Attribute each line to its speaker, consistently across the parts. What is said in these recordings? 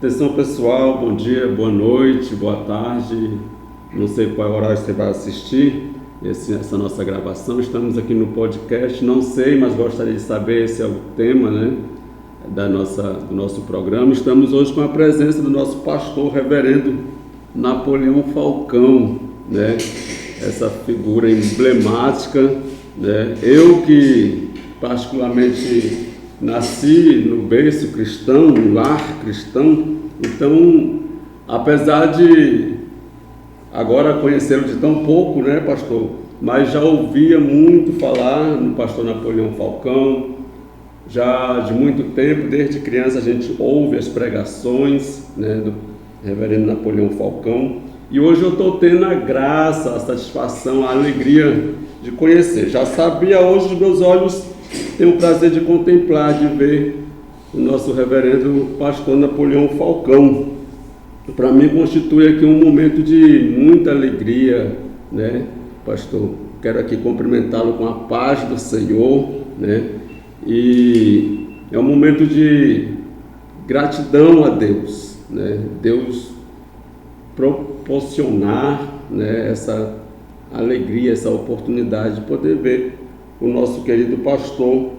Speaker 1: Atenção pessoal, bom dia, boa noite, boa tarde. Não sei qual horário você vai assistir essa nossa gravação. Estamos aqui no podcast, não sei, mas gostaria de saber, esse é o tema, né, do nosso programa. Estamos hoje com a presença do nosso pastor, reverendo Napoleão Falcão, né, essa figura emblemática, né? Eu que particularmente nasci no berço cristão, no lar cristão, então, apesar de agora conhecê-lo de tão pouco, né, pastor, mas já ouvia muito falar no pastor Napoleão Falcão, já de muito tempo, desde criança a gente ouve as pregações, né, do reverendo Napoleão Falcão, e hoje eu estou tendo a graça, a satisfação, a alegria de conhecer. Já sabia, hoje os meus olhos tenho o prazer de contemplar, de ver o nosso reverendo pastor Napoleão Falcão. Para mim constitui aqui um momento de muita alegria, né, pastor? Quero aqui cumprimentá-lo com a paz do Senhor, né? E é um momento de gratidão a Deus, né? Deus proporcionar, né, essa alegria, essa oportunidade de poder ver o nosso querido pastor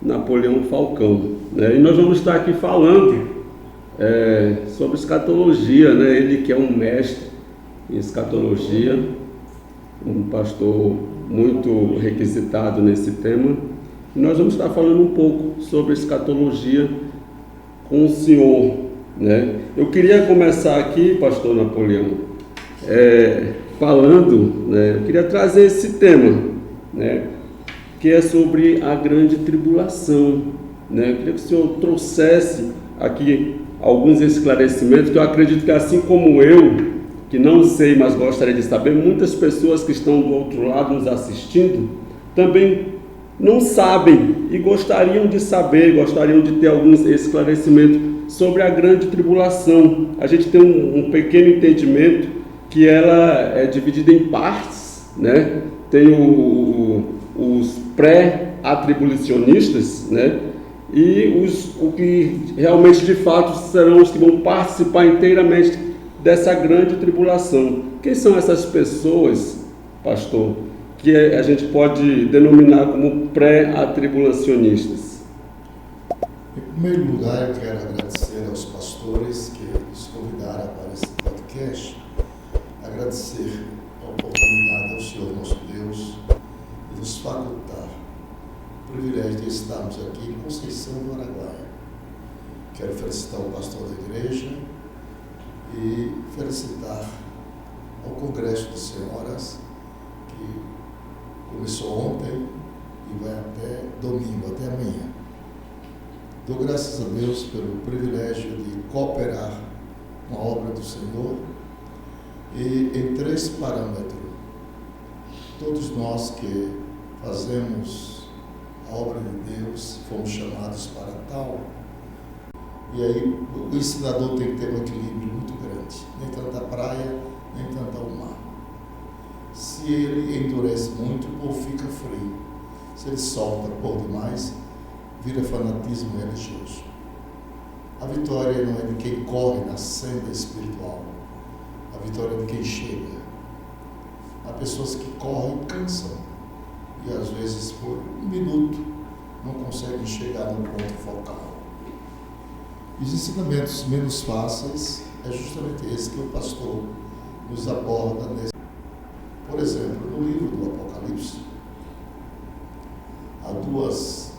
Speaker 1: Napoleão Falcão, né? E nós vamos estar aqui falando sobre escatologia, né? Ele que é um mestre em escatologia, um pastor muito requisitado nesse tema, e nós vamos estar falando um pouco sobre escatologia com o senhor, né? Eu queria começar aqui, pastor Napoleão, falando, né, eu queria trazer esse tema, né, que é sobre a grande tribulação, né? Eu queria que o senhor trouxesse aqui alguns esclarecimentos, que eu acredito que, assim como eu, que não sei, mas gostaria de saber, muitas pessoas que estão do outro lado nos assistindo também não sabem e gostariam de saber, gostariam de ter alguns esclarecimentos sobre a grande tribulação. A gente tem um pequeno entendimento que ela é dividida em partes, né? Tem os pré-atribulacionistas, né? E o que realmente de fato serão os que vão participar inteiramente dessa grande tribulação. Quem são essas pessoas, pastor, que a gente pode denominar como pré-atribulacionistas?
Speaker 2: Em primeiro lugar, eu quero agradecer aos pastores que nos convidaram para esse podcast, agradecer a oportunidade ao Senhor nosso Deus de nos facultar o privilégio de estarmos aqui em Conceição do Araguaia. Quero felicitar o pastor da igreja e felicitar ao Congresso de Senhoras, que começou ontem e vai até domingo, até amanhã. Dou graças a Deus pelo privilégio de cooperar com a obra do Senhor e em 3 parâmetros. Todos nós que fazemos a obra de Deus fomos chamados para tal, e aí o ensinador tem que ter um equilíbrio muito grande, nem tanto a praia, nem tanto ao mar. Se ele endurece muito, o povo fica frio. Se ele solta por demais, vira fanatismo religioso. A vitória não é de quem corre na senda espiritual, a vitória é de quem chega. Há pessoas que correm e cansam, e às vezes por um minuto não conseguem chegar no ponto focal. Os ensinamentos menos fáceis é justamente esse que o pastor nos aborda nesse. Por exemplo, no livro do Apocalipse, há dois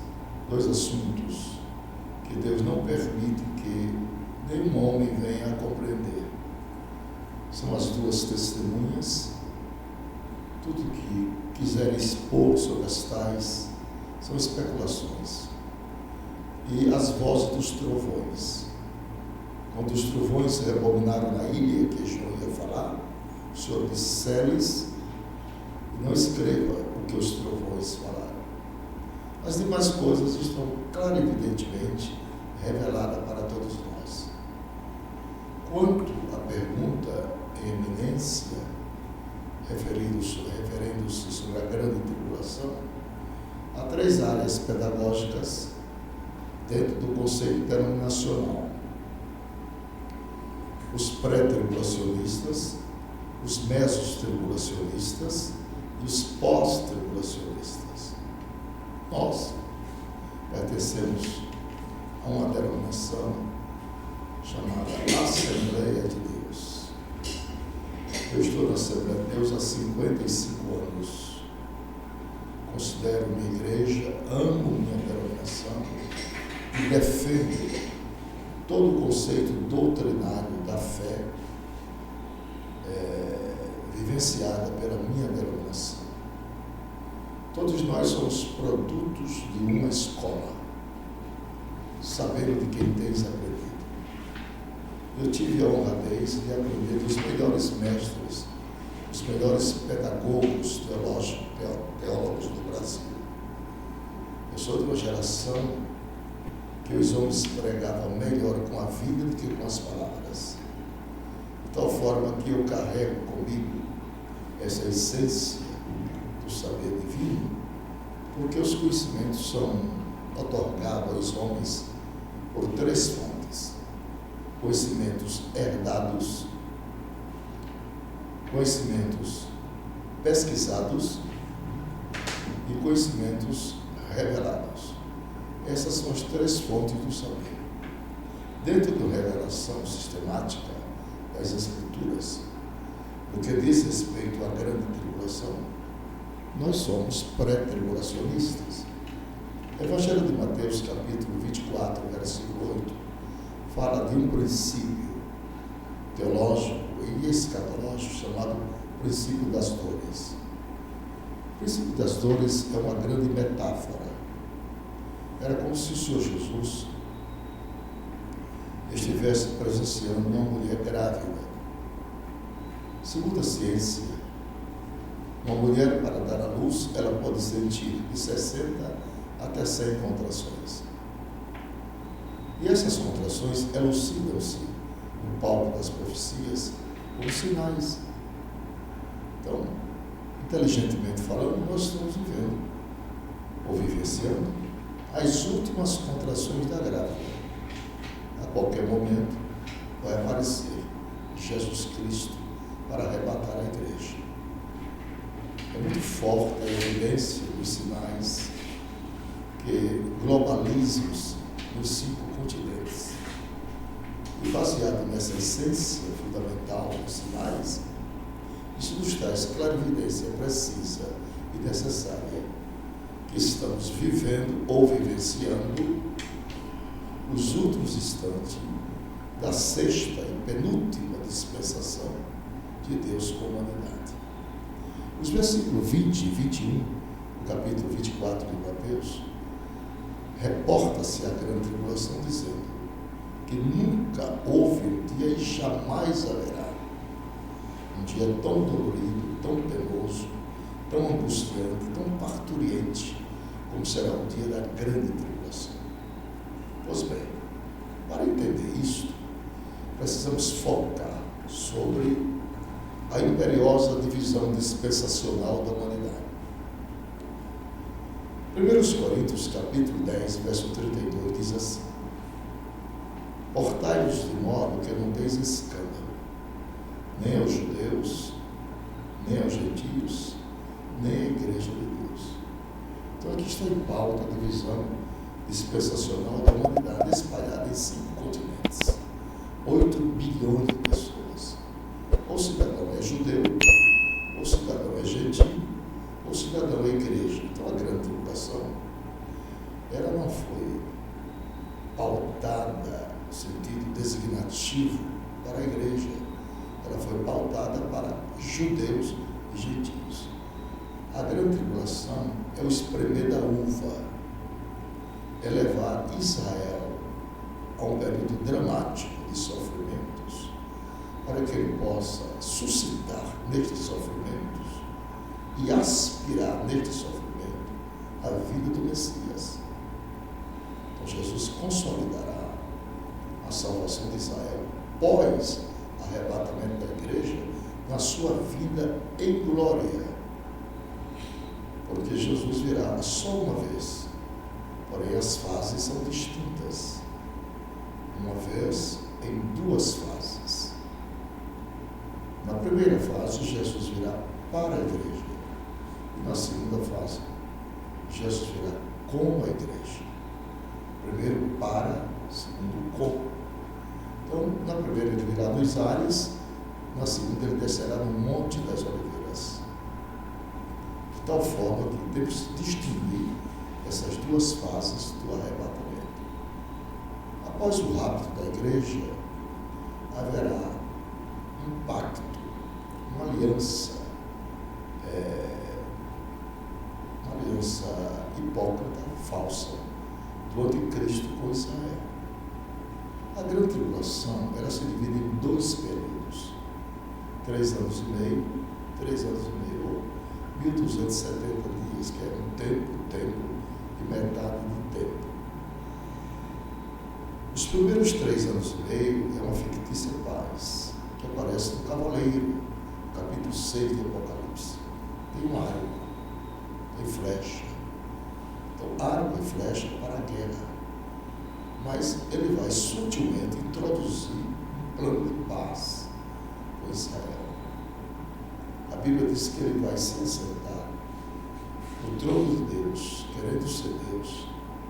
Speaker 2: assuntos que Deus não permite que nenhum homem venha a compreender. São as 2 testemunhas. Tudo que quiserem expor sobre as tais são especulações. E as vozes dos trovões. Quando os trovões rebobinaram na ilha, que João ia falar, o Senhor disse: "Seles, e não escreva o que os trovões falaram." As demais coisas estão claro e evidentemente reveladas para todos nós. Quanto à pergunta em eminência, referindo-se sobre a grande tribulação, há 3 áreas pedagógicas dentro do conceito denominacional. os pré-tribulacionistas, os mesos-tribulacionistas e os pós-tribulacionistas. Nós pertencemos a uma denominação chamada Assembleia de Deus. Eu estou na Assembleia de Deus há 55 anos. Considero minha igreja, amo minha denominação e defendo todo o conceito doutrinário da fé vivenciada pela minha denominação. Todos nós somos produtos de uma escola, sabendo de quem tens aprendido. Eu tive a honradez de aprender dos melhores mestres, os melhores pedagogos teólogos do Brasil. Eu sou de uma geração que os homens pregavam melhor com a vida do que com as palavras. De tal forma que eu carrego comigo essa essência do saber divino, porque os conhecimentos são otorgados aos homens por 3 fontes: conhecimentos herdados, conhecimentos pesquisados e conhecimentos revelados. Essas são as 3 fontes do saber. Dentro da revelação sistemática das Escrituras, no que diz respeito à grande tribulação, nós somos pré-tribulacionistas. O Evangelho de Mateus, capítulo 24, versículo 8, fala de um princípio teológico e escatológico chamado princípio das dores. O princípio das dores é uma grande metáfora. Era como se o Senhor Jesus estivesse presenciando uma mulher grávida. Segundo a ciência, uma mulher, para dar à luz, ela pode sentir de 60 até 100 contrações. E essas contrações elucidam-se no palco das profecias como sinais. Então, inteligentemente falando, nós estamos vivendo ou vivenciando as últimas contrações da grávida. A qualquer momento vai aparecer Jesus Cristo para arrebatar a igreja. É muito forte a evidência dos sinais que globalizam-se nos 5 continentes. E baseado nessa essência fundamental dos sinais, isso nos traz clarividência precisa e necessária que estamos vivendo ou vivenciando os últimos instantes da 6ª e penúltima dispensação de Deus com a humanidade. Os versículos 20 e 21, do capítulo 24 de Mateus, reporta-se a grande tribulação dizendo que nunca houve um dia e jamais haverá um dia tão dolorido, tão penoso, tão angustiante, tão parturiente como será o dia da grande tribulação. Pois bem, para entender isto, precisamos focar sobre a imperiosa divisão dispensacional da humanidade. 1 Coríntios, capítulo 10, verso 32, diz assim: portai-vos de modo que não deis escândalo, nem aos judeus, nem aos gentios, nem à igreja de Deus. Então aqui está em pauta a divisão dispensacional da humanidade espalhada em 5 continentes. 8 bilhões de pessoas. Ou cidadão é judeu, ou cidadão é gentil, ou cidadão é igreja. Então a grande tribulação, ela não foi pautada no sentido designativo para a igreja. Ela foi pautada para judeus e gentios. A grande tribulação é o espremer da uva, é levar Israel a um período dramático de sofrimentos, para que ele possa suscitar nestes sofrimentos e aspirar neste sofrimento a vida do Messias. Então Jesus consolidará a salvação de Israel pós arrebatamento da igreja na sua vida em glória, porque Jesus virá só uma vez, porém as fases são distintas, uma vez em 2 fases. primeira ele virá nos ares, na segunda ele descerá no Monte das Oliveiras. De tal forma que temos que distinguir essas duas fases do arrebatamento. Após o rapto da igreja, haverá um pacto, uma aliança hipócrita, falsa, do anticristo com Israel. A grande tribulação, ela se divide em 2 períodos, 3 anos e meio, 1270 dias, que é um tempo e metade do tempo. Os primeiros 3 anos e meio é uma fictícia paz, que aparece no Cavaleiro, capítulo 6 do Apocalipse. Tem um arco, tem flecha. Então, arco e flecha para a guerra. Mas ele vai sutilmente introduzir um plano de paz com Israel. A Bíblia diz que ele vai se assentar no trono de Deus, querendo ser Deus,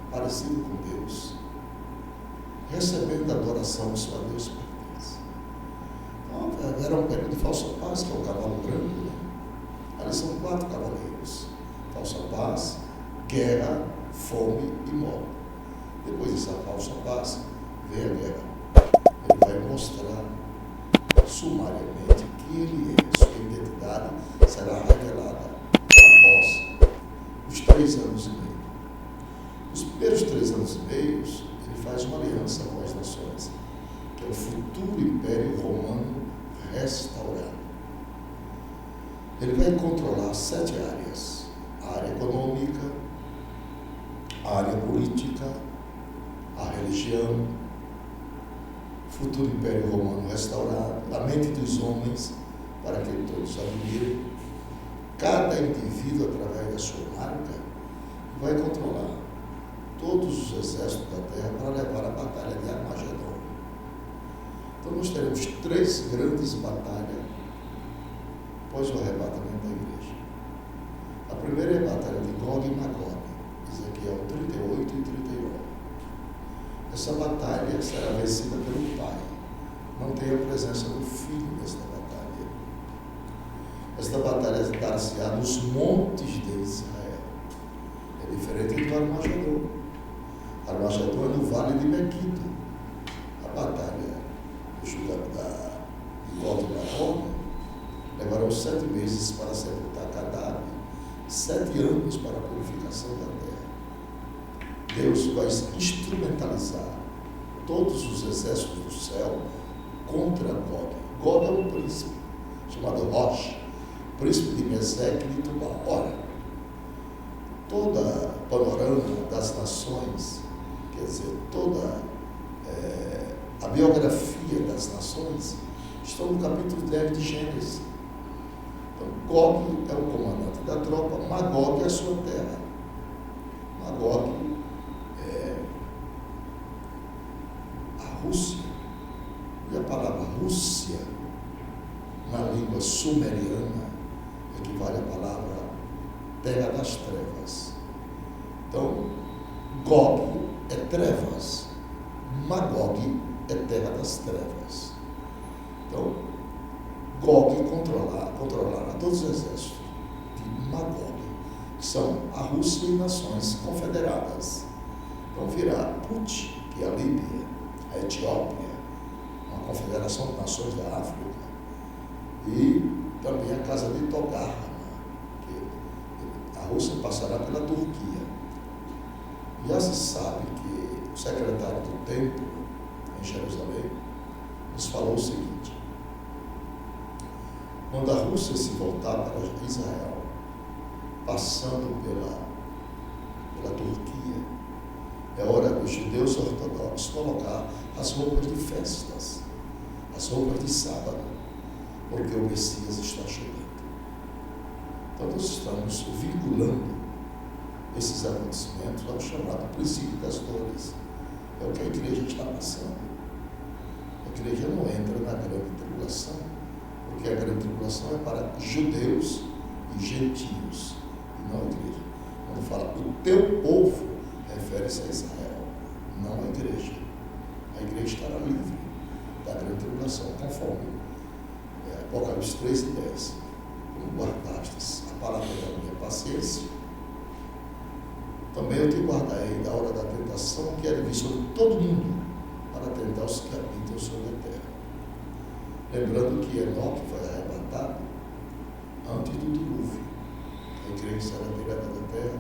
Speaker 2: parecido com Deus, recebendo a adoração que só a Deus pertence. Então, era um período de falsa paz, que é o cavalo branco, né? Ali são 4 cavaleiros: falsa paz, guerra, fome e morte. Depois dessa falsa paz, vem a guerra. Ele vai mostrar sumariamente quem ele é, sua identidade será revelada após os 3 anos e meio. Os primeiros 3 anos e meio, ele faz uma aliança com as nações, que é o futuro Império Romano restaurado. Ele vai controlar 7 áreas: a área econômica, a área política, a religião, futuro Império Romano restaurado, a mente dos homens, para que todos admirem. Cada indivíduo, através da sua marca, vai controlar todos os exércitos da terra para levar a batalha de Armagedon. Então nós teremos 3 grandes batalhas após o arrebatamento da igreja. A primeira é a batalha de Gog e Magog, Ezequiel 38 e 39. Essa batalha será vencida pelo Pai. Não tem a presença do Filho nesta batalha. Esta batalha dar-se-á nos montes de Israel. É diferente do Armagedon. Armagedon é no vale de Meguido. A batalha de Gog e Magog levarão 7 meses para sepultar cadáver, 7 anos para a purificação da terra. Deus vai instrumentalizar todos os exércitos do céu contra Gog. Gog é um príncipe chamado Rosh, príncipe de Meseque e de Tubal. Ora, toda a panorama das nações, quer dizer, toda a biografia das nações, estão no capítulo 10 de Gênesis. Então, Gog é o comandante da tropa, Magog é a sua terra. Magog é a Rússia. E a palavra Rússia, na língua sumeriana, equivale à palavra terra das trevas. Então, Gog é trevas, Magog é terra das trevas. Então, Gog controlará todos os exércitos de Magog, que são a Rússia e nações confederadas. Então virá Put, que é a Líbia, a Etiópia, uma confederação de nações da África, e também a casa de Togarma, que a Rússia passará pela Turquia. Já se sabe que o secretário do Templo, em Jerusalém, nos falou o seguinte: quando a Rússia se voltar para Israel, passando pela Turquia, é hora dos judeus ortodoxos colocar as roupas de festas, as roupas de sábado, porque o Messias está chegando. Então nós estamos vinculando esses acontecimentos ao chamado princípio das dores. É o que a igreja está passando. A igreja não entra na grande tribulação, porque a grande tribulação é para judeus e gentios, e não a igreja. Quando fala o teu povo, refere-se a Israel, não a igreja. A igreja estará livre. da grande tribulação, conforme Apocalipse 3:10. Como guardastes a palavra da minha paciência, também eu te guardarei da hora da tentação que há de vir sobre todo mundo, para tentar os que habitam sobre a terra. Lembrando que Enoque foi arrebatado antes do dilúvio. A igreja será tirada da terra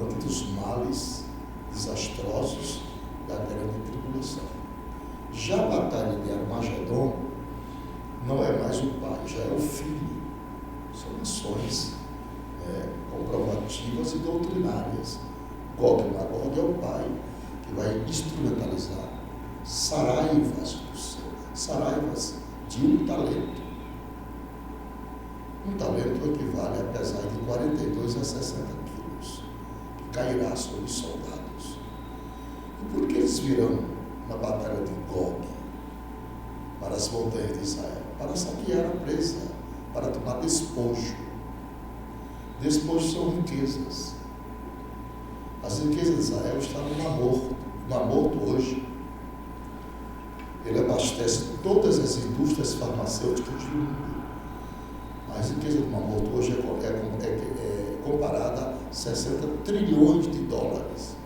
Speaker 2: antes dos males desastrosos da grande tribulação. Já a batalha de Armagedon não é mais o pai, já é o filho. São lições comprovativas e doutrinárias. Gog e Magog é o pai que vai instrumentalizar saraivas do céu, saraivas de um talento. Um talento equivale a pesar de 42 a 60 quilos, que cairá sobre os soldados. E por que eles virão na batalha de Gog para as montanhas de Israel? Para saquear a presa, para tomar despojo. Despojo são riquezas. As riquezas de Israel estão no Mar Morto. O Mar Morto hoje, ele abastece todas as indústrias farmacêuticas do mundo. A riqueza do Mar Morto hoje é comparada a 60 trilhões de dólares.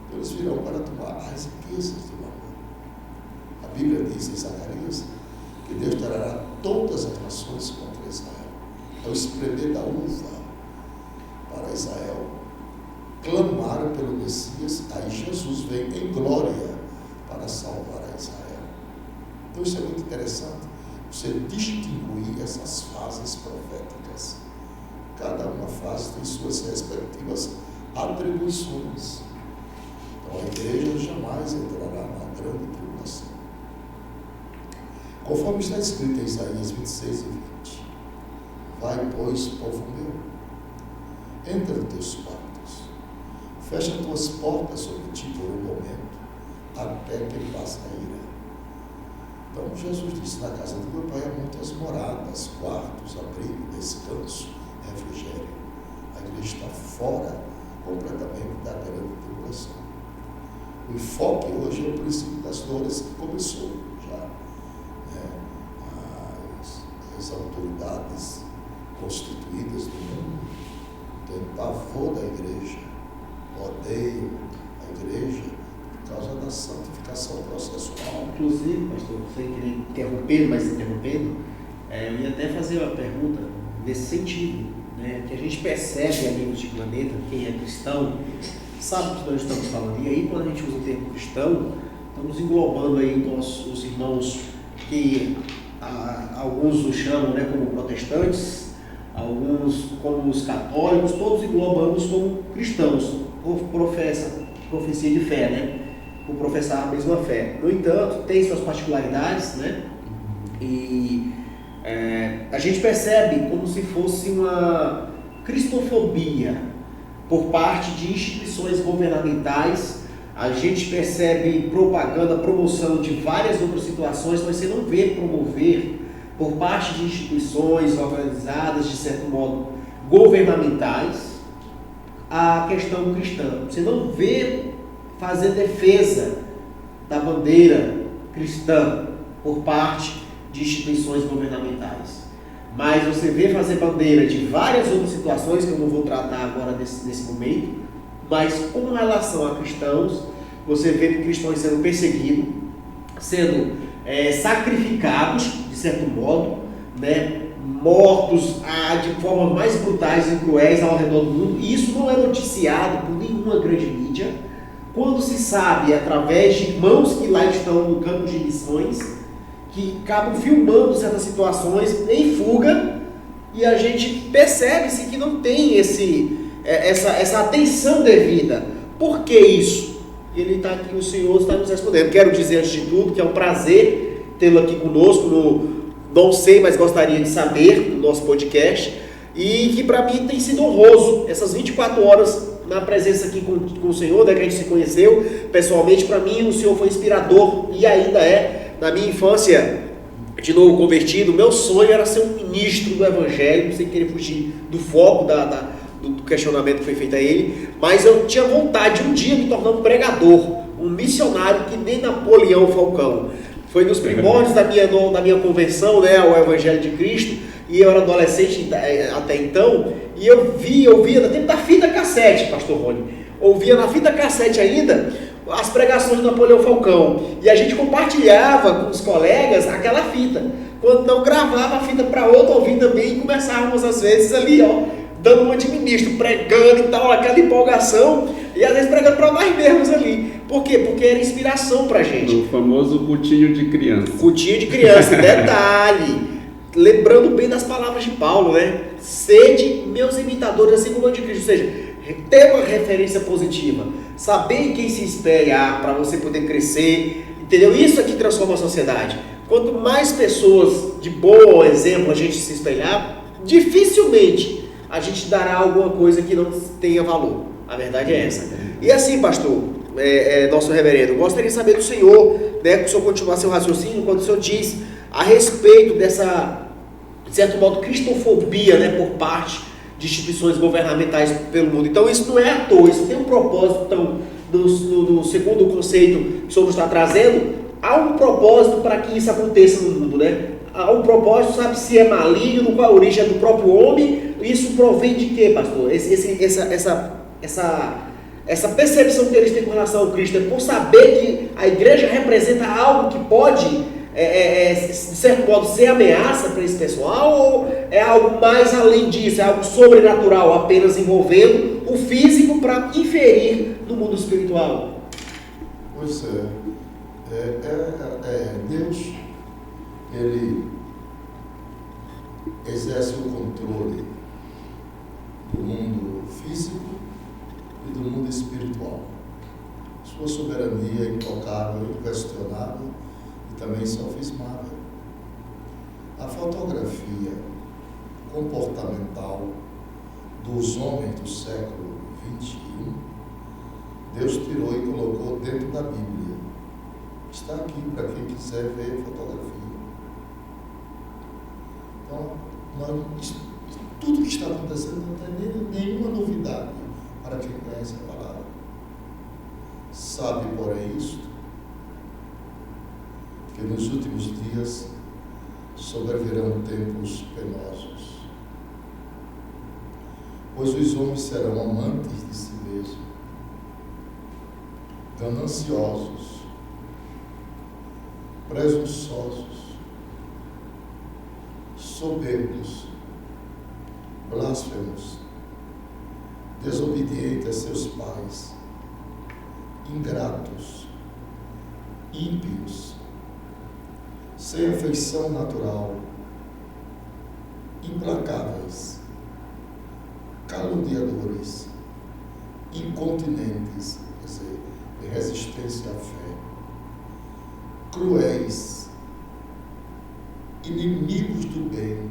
Speaker 2: Então, eles virão para tomar as riquezas do Mar Morto. A Bíblia diz em Zacarias que Deus trará todas as nações contra Israel. É o espremer da uva para Israel. Clamaram pelo Messias, aí Jesus vem em glória para salvar a Israel. Então isso é muito interessante, você distinguir essas fases proféticas. Cada uma fase tem suas respectivas atribuições. Então a igreja jamais entrará na grande tribulação. Conforme está escrito em Isaías 26 e 20. Vai, pois, povo meu, entra nos teus quartos, fecha tuas portas sobre ti por um momento, até que passe a ira. Então Jesus disse, na casa do meu pai há muitas moradas, quartos, abrigo, descanso, refrigério. A igreja está fora completamente da grande tribulação. O enfoque hoje é o princípio das dores que começou já. As autoridades constituídas do mundo têm pavor da igreja, odeiam a igreja por causa da santificação processual.
Speaker 3: Inclusive, pastor, sem querer interromper, mas interrompendo, eu ia até fazer uma pergunta nesse sentido, né? Que a gente percebe, amigos de planeta, quem é cristão, sabe o que nós estamos falando. E aí, quando a gente usa o termo cristão, estamos englobando aí os irmãos que alguns os chamam, né, como protestantes, alguns como os católicos, todos englobamos como cristãos, ou profecia de fé, né, por professar a mesma fé. No entanto, tem suas particularidades, né, e a gente percebe como se fosse uma cristofobia por parte de instituições governamentais. A gente percebe propaganda, promoção de várias outras situações, mas você não vê promover por parte de instituições organizadas, de certo modo, governamentais, a questão cristã. Você não vê fazer defesa da bandeira cristã por parte de instituições governamentais. Mas você vê fazer bandeira de várias outras situações, que eu não vou tratar agora nesse momento, mas com relação a cristãos, você vê cristãos sendo perseguidos, sendo sacrificados, de certo modo, né, mortos de formas mais brutais e cruéis ao redor do mundo, e isso não é noticiado por nenhuma grande mídia, quando se sabe, através de irmãos que lá estão no campo de missões, que acabam filmando certas situações em fuga, e a gente percebe-se que não tem essa atenção devida. Por que isso? Ele está aqui, o Senhor está nos respondendo. Quero dizer antes de tudo que é um prazer tê-lo aqui conosco, não sei, mas gostaria de saber, no nosso podcast, e que para mim tem sido honroso essas 24 horas na presença aqui com o Senhor, né, que a gente se conheceu pessoalmente. Para mim o Senhor foi inspirador e ainda é. Na minha infância, de novo convertido, meu sonho era ser um ministro do Evangelho, sem querer fugir do foco do questionamento que foi feito a ele, mas eu tinha vontade de um dia me tornar um pregador, um missionário que nem Napoleão Falcão. Foi nos primórdios da minha conversão, né, ao Evangelho de Cristo, e eu era adolescente até então, e eu via no tempo da fita cassete, pastor Rony, ouvia na fita cassete ainda as pregações do Napoleão Falcão, e a gente compartilhava com os colegas aquela fita, quando não gravava a fita para outro ouvir também, e começávamos às vezes ali, dando um administro, pregando e tal, aquela empolgação, e às vezes pregando para nós mesmos ali. Por quê? Porque era inspiração pra gente.
Speaker 1: O famoso cultinho de criança.
Speaker 3: Cultinho de criança, detalhe. Lembrando bem das palavras de Paulo, né? Sede meus imitadores, assim como eu de Cristo. Ou seja, ter uma referência positiva. Saber em quem se espelhar para você poder crescer. Entendeu? Isso aqui transforma a sociedade. Quanto mais pessoas de bom exemplo a gente se espelhar, dificilmente a gente dará alguma coisa que não tenha valor. A verdade é essa. E assim, pastor, nosso reverendo, gostaria de saber do senhor, né, que o senhor continuar seu raciocínio, quando o senhor diz a respeito dessa, de certo modo, cristofobia, né, por parte de instituições governamentais pelo mundo. Então isso não é à toa, isso tem um propósito. Então, no segundo conceito que o senhor está trazendo, há um propósito para que isso aconteça no mundo, né? Há um propósito, sabe se é maligno, qual a origem é do próprio homem. Isso provém de quê, pastor? Essa percepção que eles têm com relação ao Cristo é por saber que a igreja representa algo que pode, de certo modo, ser ameaça para esse pessoal, ou é algo mais além disso, é algo sobrenatural, apenas envolvendo o físico para inferir no mundo espiritual?
Speaker 2: Pois Deus, Ele exerce o controle do mundo físico e do mundo espiritual. Sua soberania é intocável, inquestionável e também insofismável. A fotografia comportamental dos homens do século XXI, Deus tirou e colocou dentro da Bíblia. Está aqui para quem quiser ver fotografia. Então, tudo que está acontecendo não tem nenhuma novidade para quem conhece a palavra. Sabe, porém, isto, que nos últimos dias sobrevirão tempos penosos, pois os homens serão amantes de si mesmos, gananciosos, presunçosos, soberbos, blasfemos, desobedientes a seus pais, ingratos, ímpios, sem afeição natural, implacáveis, caluniadores, incontinentes, quer dizer, de resistência à fé, cruéis, inimigos do bem,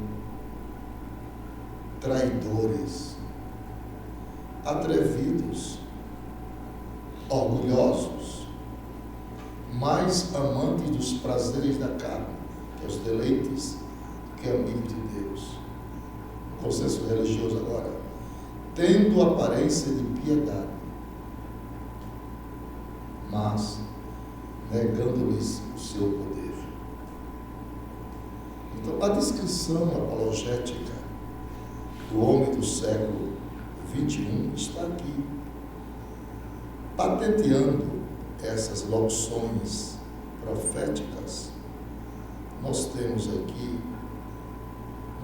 Speaker 2: traidores, atrevidos, orgulhosos, mais amantes dos prazeres da carne, que os deleites, que amigos de Deus. O consenso religioso agora, tendo aparência de piedade, mas negando-lhes o seu poder. Então, a descrição apologética do homem do século XXI está aqui, patenteando essas locuções proféticas. Nós temos aqui,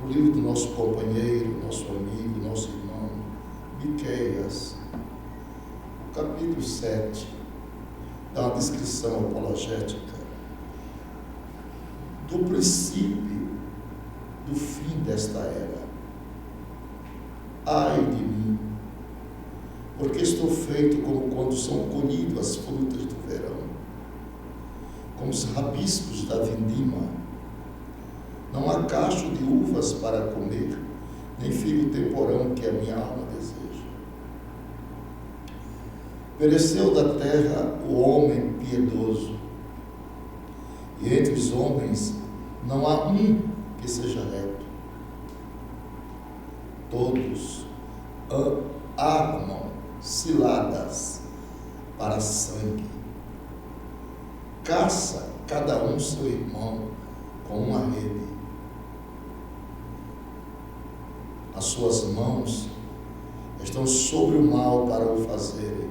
Speaker 2: no livro do nosso companheiro, nosso amigo, nosso irmão, Miqueias, o capítulo 7, dá uma descrição apologética do princípio do fim desta era. Ai de mim, porque estou feito como quando são colhidas as frutas do verão, como os rabiscos da vindima. Não há cacho de uvas para comer, nem figo temporão que a minha alma deseja. Pereceu da terra o homem piedoso, e entre os homens não há um que seja reto. Todos armam ciladas para sangue. caça cada um seu irmão com uma rede. As suas mãos estão sobre o mal para o fazerem.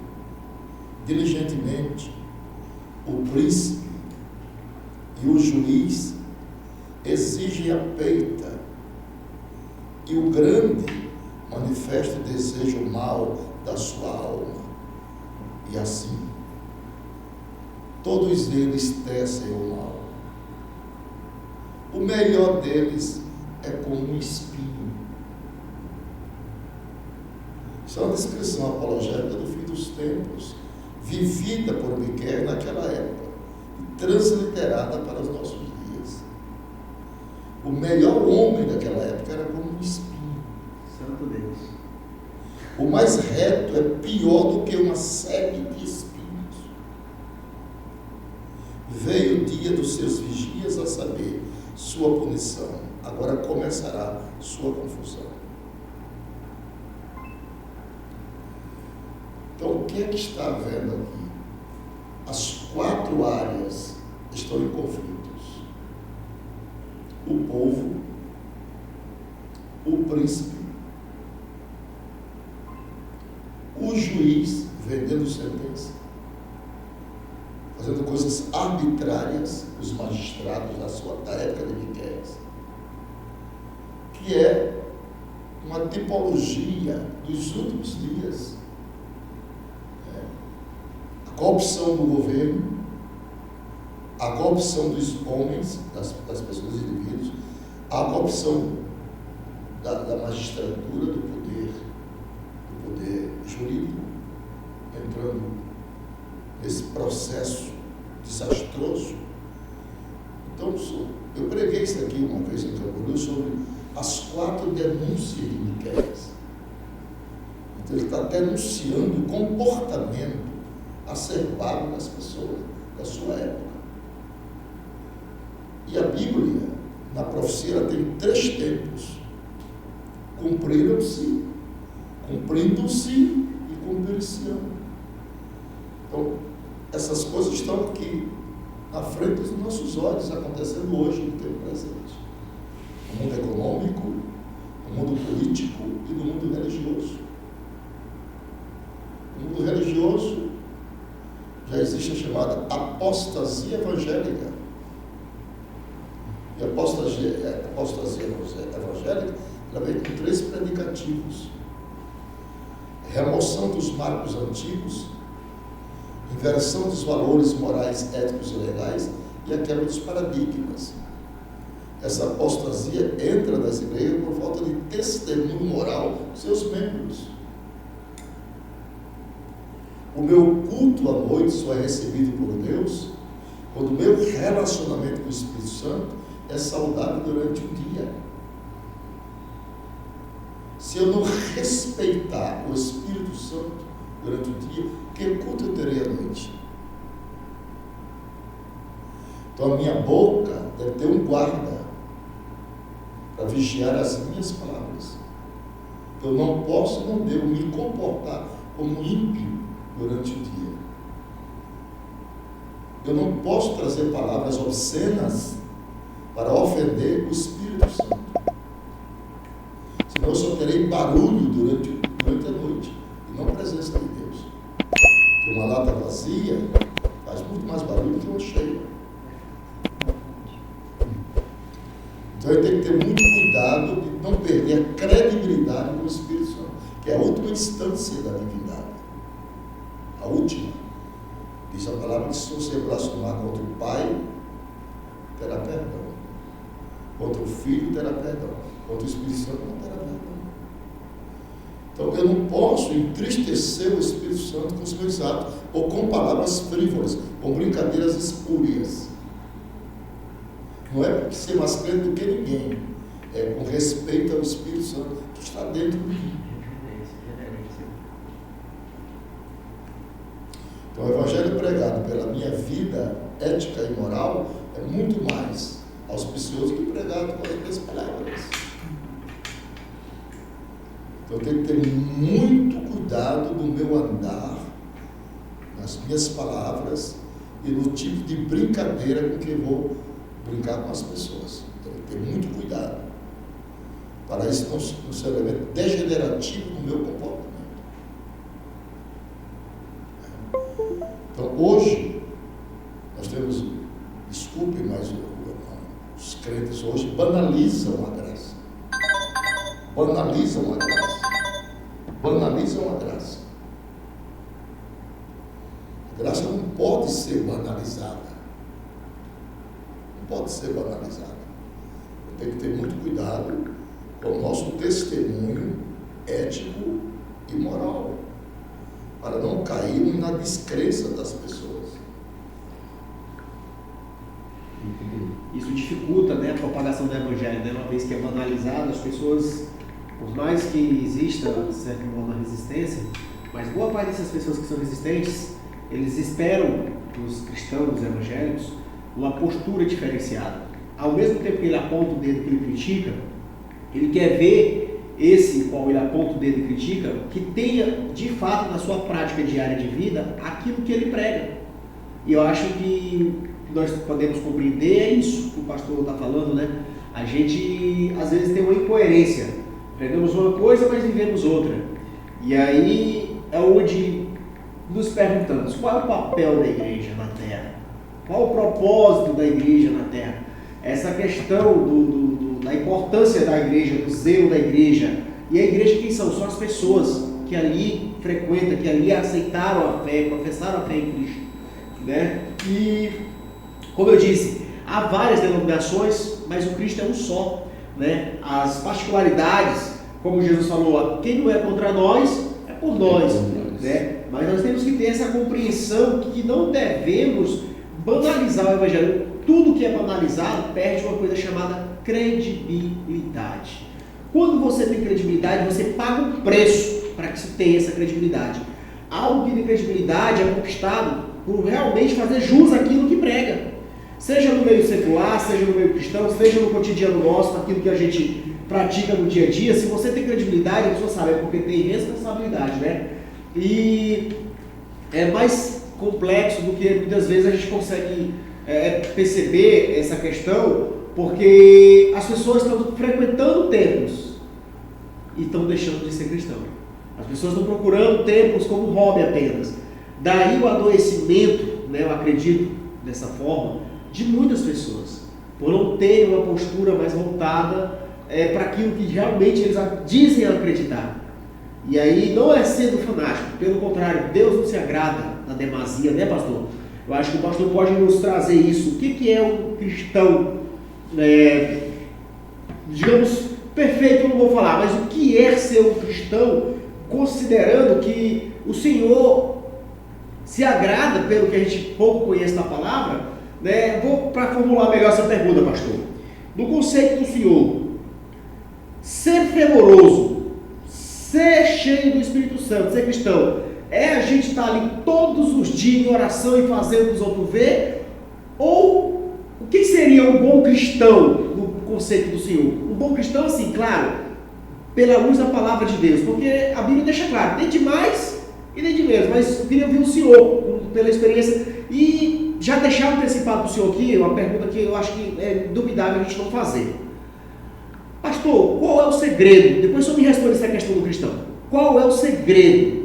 Speaker 2: Diligentemente, o príncipe e o juiz exigem a peita, e o grande manifesta o desejo mal da sua alma. E assim, todos eles tecem o mal. O melhor deles é como um espinho. Isso é uma descrição apologética do fim dos tempos, vivida por Miqueias naquela época, e transliterada para os nossos dias. O melhor homem daquela época era como um espinho.
Speaker 3: Santo Deus.
Speaker 2: O mais reto é pior do que uma série de espinhos. Veio o dia dos seus vigias, a saber, sua punição. Agora começará sua confusão. Então, o que é que está havendo aqui? As 4 áreas estão em conflitos. O povo, o príncipe, o juiz vendendo sentença, fazendo coisas arbitrárias, os magistrados da época de Miqueias, que é uma tipologia dos últimos dias. A corrupção do governo, a corrupção dos homens, das pessoas, dos indivíduos, a corrupção da magistratura, do poder jurídico, entrando nesse processo desastroso. Então, eu preguei isso aqui uma vez em Campo sobre as 4 denúncias de Miqueias. Então, ele está denunciando o comportamento acerbado das pessoas da sua época. E a Bíblia, na profecia, ela tem 3 tempos: cumpriram-se, cumprindo-se e cumprir-se-ão. Então, essas coisas estão aqui, na frente dos nossos olhos, acontecendo hoje, no tempo presente. No mundo econômico, no mundo político e no mundo religioso. No mundo religioso, já existe a chamada apostasia evangélica. E a apostasia evangélica, ela vem com 3 predicativos: remoção dos marcos antigos, inversão dos valores morais, éticos e legais e a quebra dos paradigmas. Essa apostasia entra nas igrejas por falta de testemunho moral dos seus membros. O meu culto à noite só é recebido por Deus quando o meu relacionamento com o Espírito Santo é saudável durante o dia. Se eu não respeitar o Espírito Santo durante o dia, que culto eu terei à noite? Então a minha boca deve ter um guarda para vigiar as minhas palavras. Eu não posso, não devo me comportar como ímpio durante o dia. Eu não posso trazer palavras obscenas para ofender o Espírito Santo. Senão eu só terei barulho durante a noite e não a presença de Deus. Porque uma lata vazia faz muito mais barulho do que uma cheia. Então eu tenho que ter muito cuidado de não perder a credibilidade do Espírito Santo, que é a última instância da divindade. A última. Diz a palavra que se você blasfemar contra o Pai, terá perdão. Contra o Filho, terá perdão. Contra o Espírito Santo, não terá perdão. Então eu não posso entristecer o Espírito Santo com os meus atos, ou com palavras frívolas, com brincadeiras espúrias. Não é porque ser mais crente do que ninguém, é com respeito ao Espírito Santo que está dentro de mim. Então, o Evangelho pregado pela minha vida ética e moral é muito mais auspicioso que pregado com as minhas palavras. Então, eu tenho que ter muito cuidado no meu andar, nas minhas palavras e no tipo de brincadeira com que vou brincar com as pessoas. Tenho que ter muito cuidado para isso não ser um elemento degenerativo no meu comportamento. Então, hoje, nós temos, desculpe, mas os crentes hoje banalizam a graça. Banalizam a graça. Banalizam a graça. A graça não pode ser banalizada. Não pode ser banalizada. Tem que ter muito cuidado com o nosso testemunho ético e moral, para não cairmos na descrença das pessoas.
Speaker 3: Isso dificulta, né, a propagação do Evangelho, né? Uma vez que é banalizado, as pessoas, por mais que exista certa uma resistência, mas boa parte dessas pessoas que são resistentes, eles esperam dos cristãos evangélicos uma postura diferenciada. Ao mesmo tempo que ele aponta o dedo que ele critica, ele quer ver esse qual ele aponta o dedo e critica, que tenha de fato na sua prática diária de vida aquilo que ele prega. E eu acho que nós podemos compreender é isso que o pastor está falando, né? A gente às vezes tem uma incoerência, pregamos uma coisa, mas vivemos outra. E aí é onde nos perguntamos: qual é o papel da igreja na terra? Qual o propósito da igreja na terra? Essa questão da importância da igreja, do zelo da igreja. E a igreja quem são? São as pessoas que ali frequentam, que ali aceitaram a fé, professaram a fé em Cristo, né? E, como eu disse, há várias denominações, mas o Cristo é um só, né? As particularidades, como Jesus falou, quem não é contra nós, é por nós, né? Mas nós temos que ter essa compreensão que não devemos banalizar o Evangelho. Tudo que é banalizado perde uma coisa chamada credibilidade. Quando você tem credibilidade, você paga um preço para que se tenha essa credibilidade. Algo que tem credibilidade é conquistado por realmente fazer jus àquilo que prega. Seja no meio secular, seja no meio cristão, seja no cotidiano nosso, naquilo que a gente pratica no dia a dia. Se você tem credibilidade, a pessoa sabe, é porque tem responsabilidade, né? E é mais complexo do que muitas vezes a gente consegue perceber essa questão, porque as pessoas estão frequentando templos e estão deixando de ser cristãos. As pessoas estão procurando templos como hobby apenas. Daí o adoecimento, né, eu acredito dessa forma, de muitas pessoas, por não terem uma postura mais voltada para aquilo que realmente eles dizem acreditar. E aí não é sendo fanático, pelo contrário, Deus não se agrada na demasia, né, pastor? Eu acho que o pastor pode nos trazer isso. O que é um cristão, digamos, perfeito, eu não vou falar, mas o que é ser um cristão, considerando que o Senhor se agrada, pelo que a gente pouco conhece da palavra, né? Vou para formular melhor essa pergunta, pastor. No conceito do Senhor, ser fervoroso, ser cheio do Espírito Santo, ser cristão, é a gente estar ali todos os dias em oração e fazendo os outros ver? Ou o que seria um bom cristão no conceito do Senhor? Um bom cristão, assim, claro, pela luz da palavra de Deus, porque a Bíblia deixa claro, nem de mais e nem de menos, mas eu queria ouvir o Senhor, pela experiência, e já deixar antecipado para o Senhor aqui, uma pergunta que eu acho que é duvidável a gente não fazer. Pastor, qual é o segredo? Depois só me responde essa questão do cristão. Qual é o segredo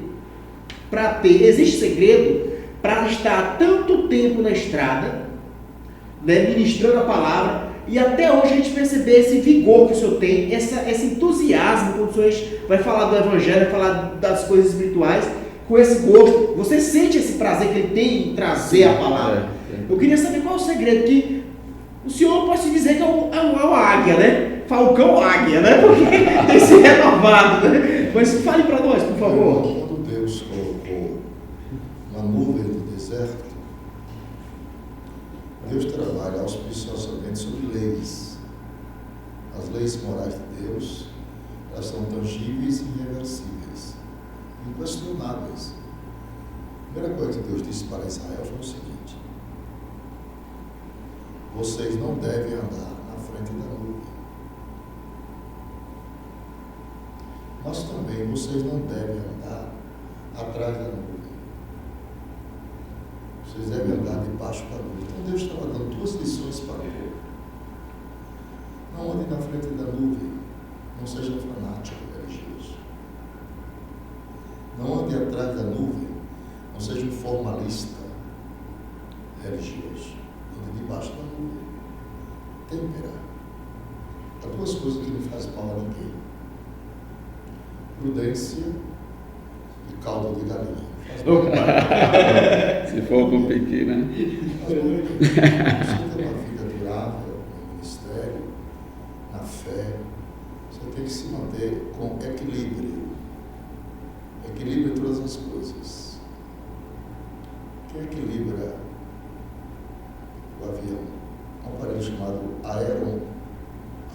Speaker 3: para ter? Existe segredo para estar tanto tempo na estrada, né, ministrando a palavra, e até hoje a gente perceber esse vigor que o Senhor tem, esse entusiasmo, quando o Senhor vai falar do Evangelho, vai falar das coisas espirituais, com esse gosto, você sente esse prazer que ele tem em trazer a palavra. Eu queria saber qual é o segredo, que o Senhor pode se dizer que é uma águia, né? Falcão águia, né? Porque tem que ser renovado, né? Mas fale para nós, por favor.
Speaker 2: Quando Deus colocou uma nuvem no deserto, Deus trabalha auspiciosamente sobre leis. As leis morais de Deus, elas são tangíveis e irreversíveis, inquestionáveis. A primeira coisa que Deus disse para Israel foi o seguinte: vocês não devem andar na frente da nuvem. Mas também vocês não devem andar atrás da nuvem. Vocês devem andar debaixo da nuvem. Então Deus estava dando duas lições para o povo. Não ande na frente da nuvem, não seja fanático religioso. Não ande atrás da nuvem, não seja um formalista religioso. Ande debaixo da nuvem. Temperar. Há duas coisas que não fazem mal a ninguém: prudência e caldo de galinha.
Speaker 1: Se for com piqui, né?
Speaker 2: Você tem uma vida durável no ministério, na fé, você tem que se manter com equilíbrio. Equilíbrio em todas as coisas. Quem equilibra o avião? Um aparelho chamado aeron.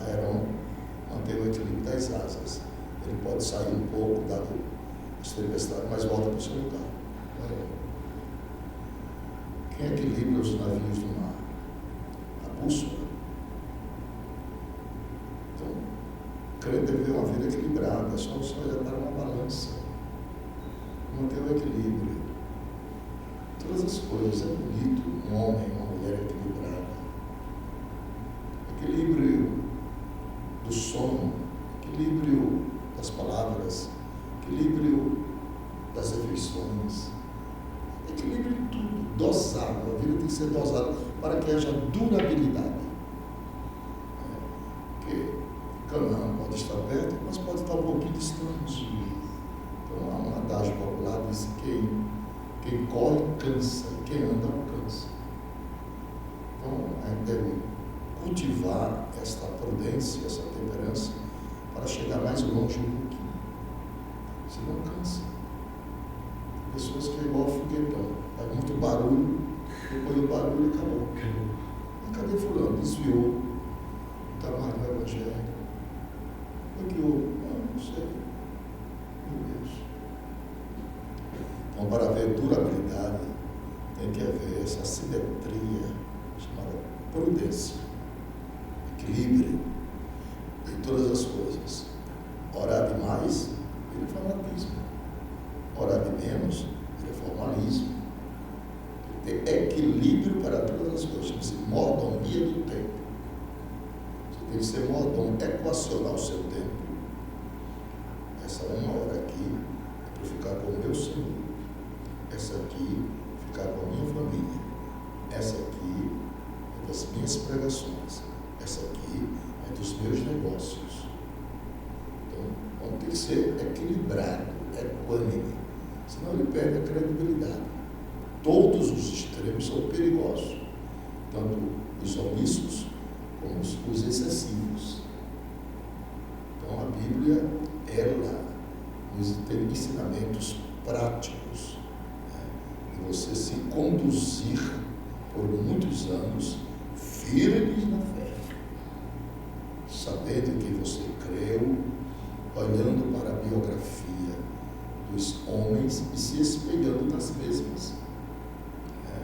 Speaker 2: Aeron mantém o equilíbrio das asas. Ele pode sair um pouco, dado as tempestades, mas volta para o seu lugar. Quem equilibra os navios do mar? A bússola. Então, o crente deve ter uma vida equilibrada, só olhar para uma balança. Manter o equilíbrio. Todas as coisas, é bonito um homem, uma mulher equilibrada. Equilíbrio do sono, equilíbrio das palavras, equilíbrio das refeições, equilíbrio em tudo, dosado. A vida tem que ser dosada para que haja durabilidade. Porque Canaã pode estar perto, mas pode estar um pouquinho distante. Então há um adágio popular que diz que quem corre cansa, quem anda alcança. Então a gente deve cultivar esta prudência, essa temperança, para chegar mais longe um pouquinho. Você não cansa. Pessoas que é igual foguetão, faz muito barulho, depois do barulho acabou. Mas cadê fulano? Desviou o tamanho do evangelho. Por que houve? Não sei. Meu Deus. Então, para haver durabilidade, tem que haver essa simetria chamada prudência, equilíbrio em todas as coisas. Orar demais, ele é fanatismo. Orar de menos, ele é formalismo. Tem equilíbrio para todas as coisas. Chama-se mordomia do tempo. Você tem que ser mordomo, equacionar o seu tempo. Essa uma hora aqui é para ficar com o meu Senhor. Essa aqui, ficar com a minha família. Essa aqui é das minhas pregações. Essa aqui é dos meus negócios. Então, vamos ter que ser equilibrado, equânime. Senão ele perde a credibilidade. Todos os extremos são perigosos, tanto os omissos como os excessivos. Então a Bíblia, ela nos tem ensinamentos práticos, né, de você se conduzir por muitos anos firmes na fé, sabendo em quem você creu, olhando para a biografia dos homens e se espelhando nas mesmas, né?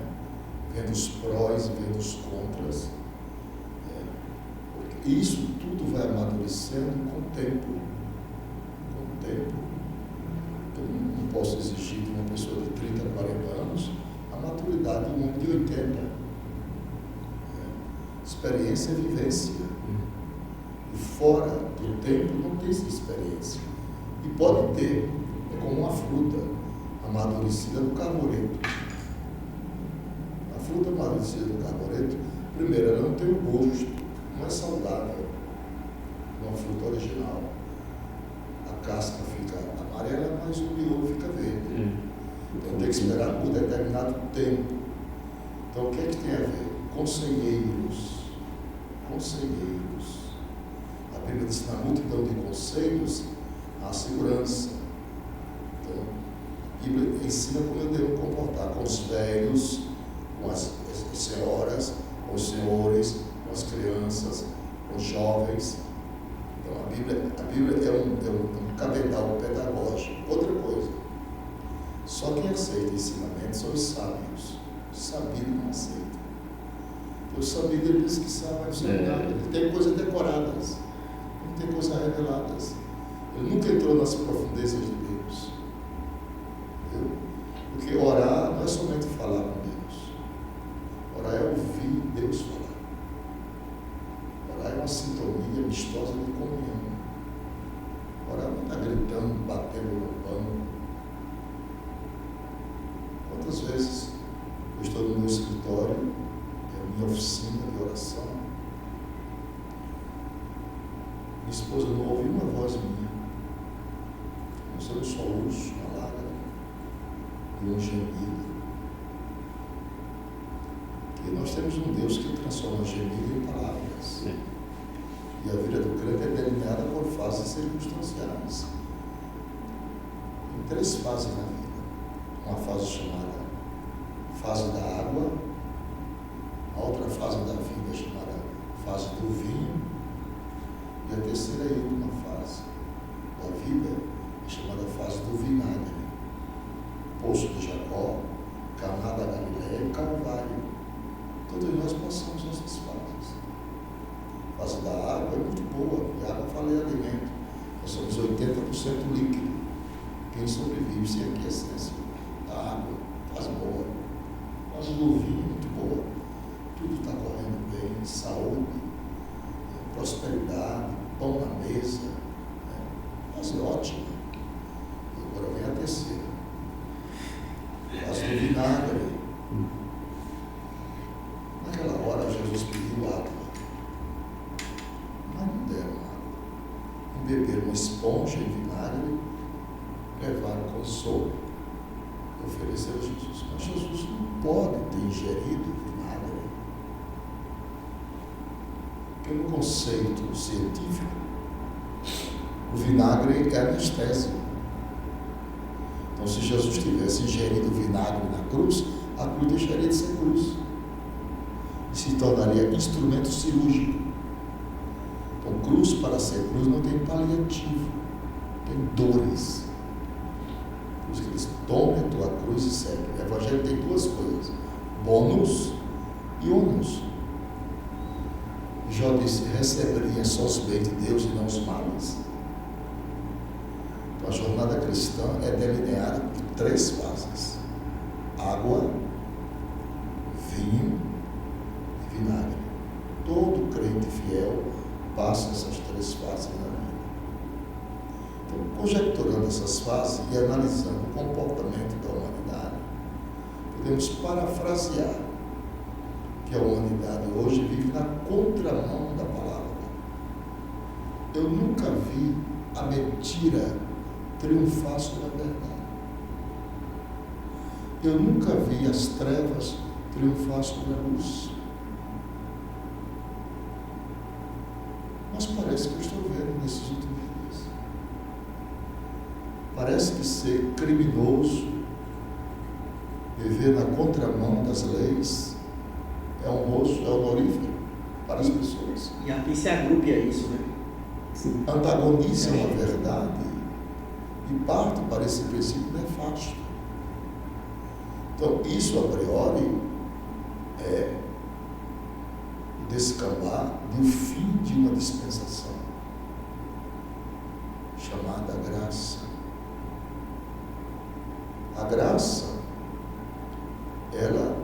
Speaker 2: Vendo os prós e vendo os contras, né? Porque isso tudo vai amadurecendo com o tempo. Com o tempo. Eu não posso exigir de uma pessoa de 30, 40 anos a maturidade de um homem de 80. Né? Experiência é vivência. E fora do tempo não tem essa experiência. E pode ter. É como uma fruta amadurecida no carbureto. A fruta amadurecida no carbureto, primeiro, ela não tem o gosto, não é saudável. Uma fruta original. A casca fica amarela, mas o miolo fica verde. Então tem que esperar por determinado tempo. Então o que é que tem a ver? Conselheiros. Conselheiros. A Bíblia diz que na multidão de conselhos há segurança. Então, a Bíblia ensina como eu devo comportar com os velhos, com as senhoras, com os senhores, com as crianças, com os jovens. Então, a Bíblia é um cabedal pedagógico. Outra coisa, só quem aceita ensinamento são os sábios. Os sabidos não aceitam. O sabido, ele diz que sabe, mas ele tem coisas decoradas, não tem coisas reveladas. Ele nunca entrou nas profundezas de Deus. Entendeu? Porque orar não é somente falar com Deus. batendo no banco. Quantas vezes eu estou no meu escritório, que é a minha oficina de oração, minha esposa não ouve uma voz minha, não sei um soluço, uma lágrima e um gemido. E nós temos um Deus que transforma gemido em palavras.
Speaker 1: Sim.
Speaker 2: E a vida do crente é delineada por fases circunstanciais. Tem 3 fases na vida. Uma fase chamada fase da água, a outra fase da vida chamada fase do vinho, e a terceira e última fase da vida é chamada fase do vinagre. Poço de Jacó, Caná da Galileia e Calvário. Todos nós passamos essas fases. A fase da água é muito boa, e a água fala em alimento. Nós somos 80% líquido. Quem sobrevive sem aquiescência da água, fase boa. A fase do vinho, muito boa. Tudo está correndo bem, saúde, prosperidade, pão na mesa. Fase ótima. E agora vem a terceira. Fase do vinagre. Naquela hora Jesus pediu água, mas não deram água. Beberam uma esponja em vinagre, levaram com sopro, ofereceram a Jesus. Mas Jesus não pode ter ingerido vinagre. Porque no conceito científico, o vinagre é anestésico. Então, se Jesus tivesse ingerido vinagre na cruz, a cruz deixaria de ser cruz. Se tornaria instrumento cirúrgico. Então, cruz para ser cruz não tem paliativo, tem dores. Por isso que eles tomem a tua cruz e segue. O Evangelho tem 2 coisas: bônus e ônus. Jó disse: receberia só os bens de Deus e não os males. Então, a jornada cristã é delineada por 3 fases: água, vinho, vinagre. Todo crente fiel passa essas 3 fases na vida. Então, conjecturando essas fases e analisando o comportamento da humanidade, podemos parafrasear que a humanidade hoje vive na contramão da palavra. Eu nunca vi a mentira triunfar sobre a verdade. Eu nunca vi as trevas triunfar sobre a luz. Mas parece que eu estou vendo nesses últimos dias. Parece que ser criminoso, viver na contramão das leis, é honroso, é honorífico para as pessoas.
Speaker 3: E se agrupe a isso, né?
Speaker 1: Sim.
Speaker 2: Antagonizam a verdade e partem para esse princípio nefasto. Então, isso a priori é o descambar do fim de uma dispensação chamada graça. A graça, ela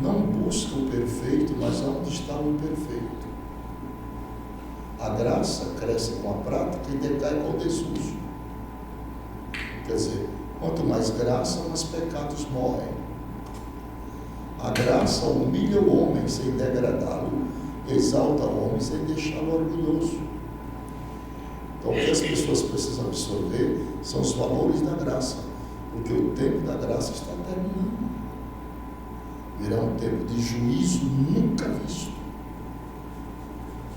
Speaker 2: não busca o perfeito, mas onde está o imperfeito. A graça cresce com a prática e decai com o desuso. Quer dizer, quanto mais graça, mais pecados morrem. A graça humilha o homem sem degradá-lo, exalta o homem sem deixá-lo orgulhoso. Então, o que as pessoas precisam absorver são os valores da graça, porque o tempo da graça está terminando. Virá um tempo de juízo nunca visto.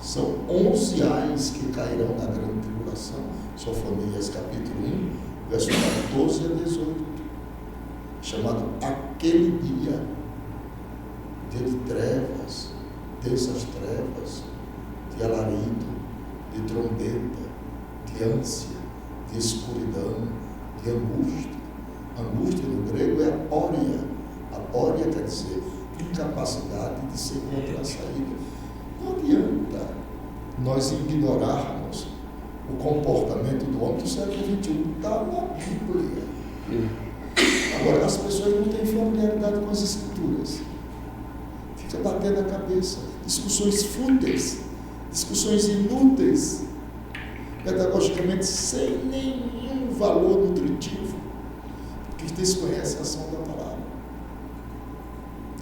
Speaker 2: São 11 ais que cairão na grande tribulação. Sofonias capítulo 1, verso 14 a 18. Chamado aquele dia de trevas, densas trevas, de alarido, de trombeta, de ânsia, de escuridão, de angústia. Angústia no grego é apória. Apória quer dizer incapacidade de se encontrar saída. Não adianta nós ignorarmos o comportamento do homem do século XXI. Está na Bíblia. Agora, as pessoas não têm familiaridade com as Escrituras. Fica batendo a cabeça. Discussões fúteis, discussões inúteis, pedagogicamente sem nenhum muito valor nutritivo, porque desconhece a ação da palavra.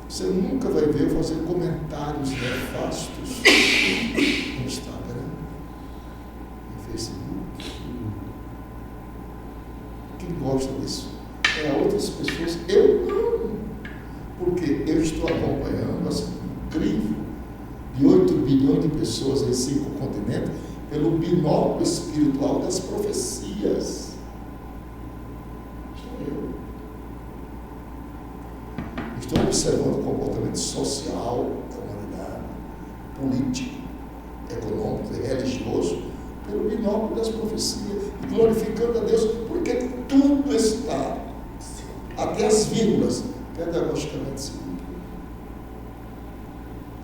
Speaker 2: Você nunca vai ver eu fazer comentários nefastos no Instagram, no Facebook. Quem gosta disso é outras pessoas. Eu não, porque eu estou acompanhando essa incrível de 8 bilhões de pessoas em 5 continentes pelo binóculo espiritual das profecias. Estou eu. Estou observando o comportamento social da humanidade, político, econômico e religioso, pelo binóculo das profecias, e glorificando a Deus, porque tudo está, até as vírgulas, pedagogicamente seguro.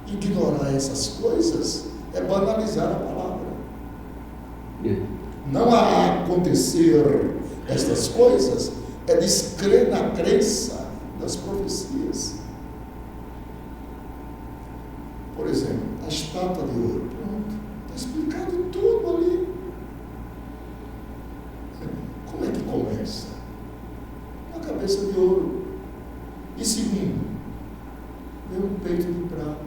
Speaker 2: Ignorar essas coisas é banalizar a palavra. Não há acontecer estas coisas é descrer na crença das profecias. Por exemplo, a estátua de ouro. Pronto, está explicado tudo ali. Como é que começa? Uma cabeça de ouro. E segundo, vem um peito de prata.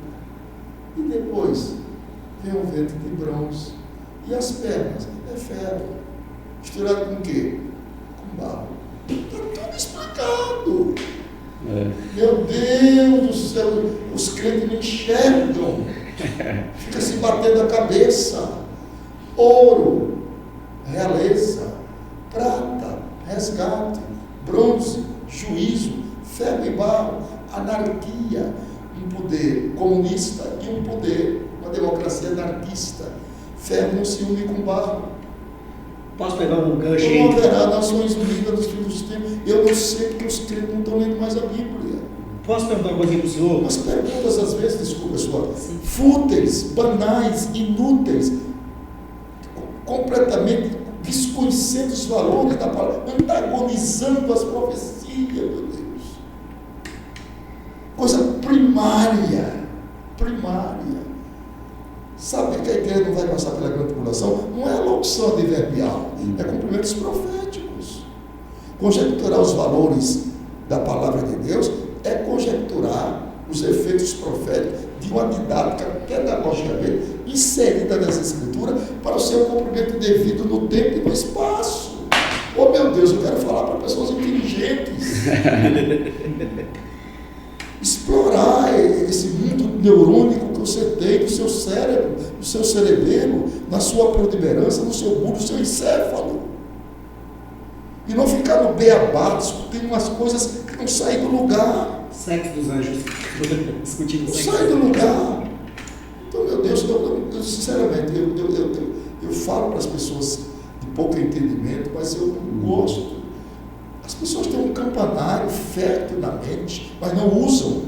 Speaker 2: E depois vem um ventre de bronze. E as pernas é ferro. Misturado com o quê? Com barro. Está tudo explicado. Meu Deus do céu, os crentes não enxergam. Fica se batendo a cabeça. Ouro, realeza. Prata, resgate. Bronze, juízo. Ferro e barro, anarquia. Um poder comunista e um poder, uma democracia anarquista. Ferro não se une com barro.
Speaker 3: Posso pegar um gancho aí?
Speaker 2: Não haverá Nações Unidas nos últimos tempos. Eu não sei porque os crentes não estão lendo mais a Bíblia.
Speaker 3: Posso perguntar uma coisinha para o senhor?
Speaker 2: As perguntas, às vezes, desculpa, senhor, fúteis, banais, inúteis, completamente desconhecendo os valores da palavra, antagonizando as profecias, meu Deus. Coisa primária. Sabe que a igreja não vai passar pela grande tribulação? Não é locução adverbial, é cumprimentos proféticos. Conjecturar os valores da palavra de Deus é conjecturar os efeitos proféticos de uma didática pedagogicamente inserida nessa escritura para o seu cumprimento devido no tempo e no espaço. Oh meu Deus, eu quero falar para pessoas inteligentes. Explorar esse mundo neurônico que você tem no seu cérebro, no seu cerebelo, na sua protuberância, no seu bulbo, no seu encéfalo. E não ficar no beabá, discutindo umas coisas que não saem do lugar.
Speaker 3: Sexo dos anjos. Discutindo
Speaker 2: Não
Speaker 3: sexo.
Speaker 2: sai do lugar. Então, meu Deus, eu sinceramente, eu falo para as pessoas de pouco entendimento, mas eu não gosto. As pessoas têm um campanário fértil na mente, mas não usam.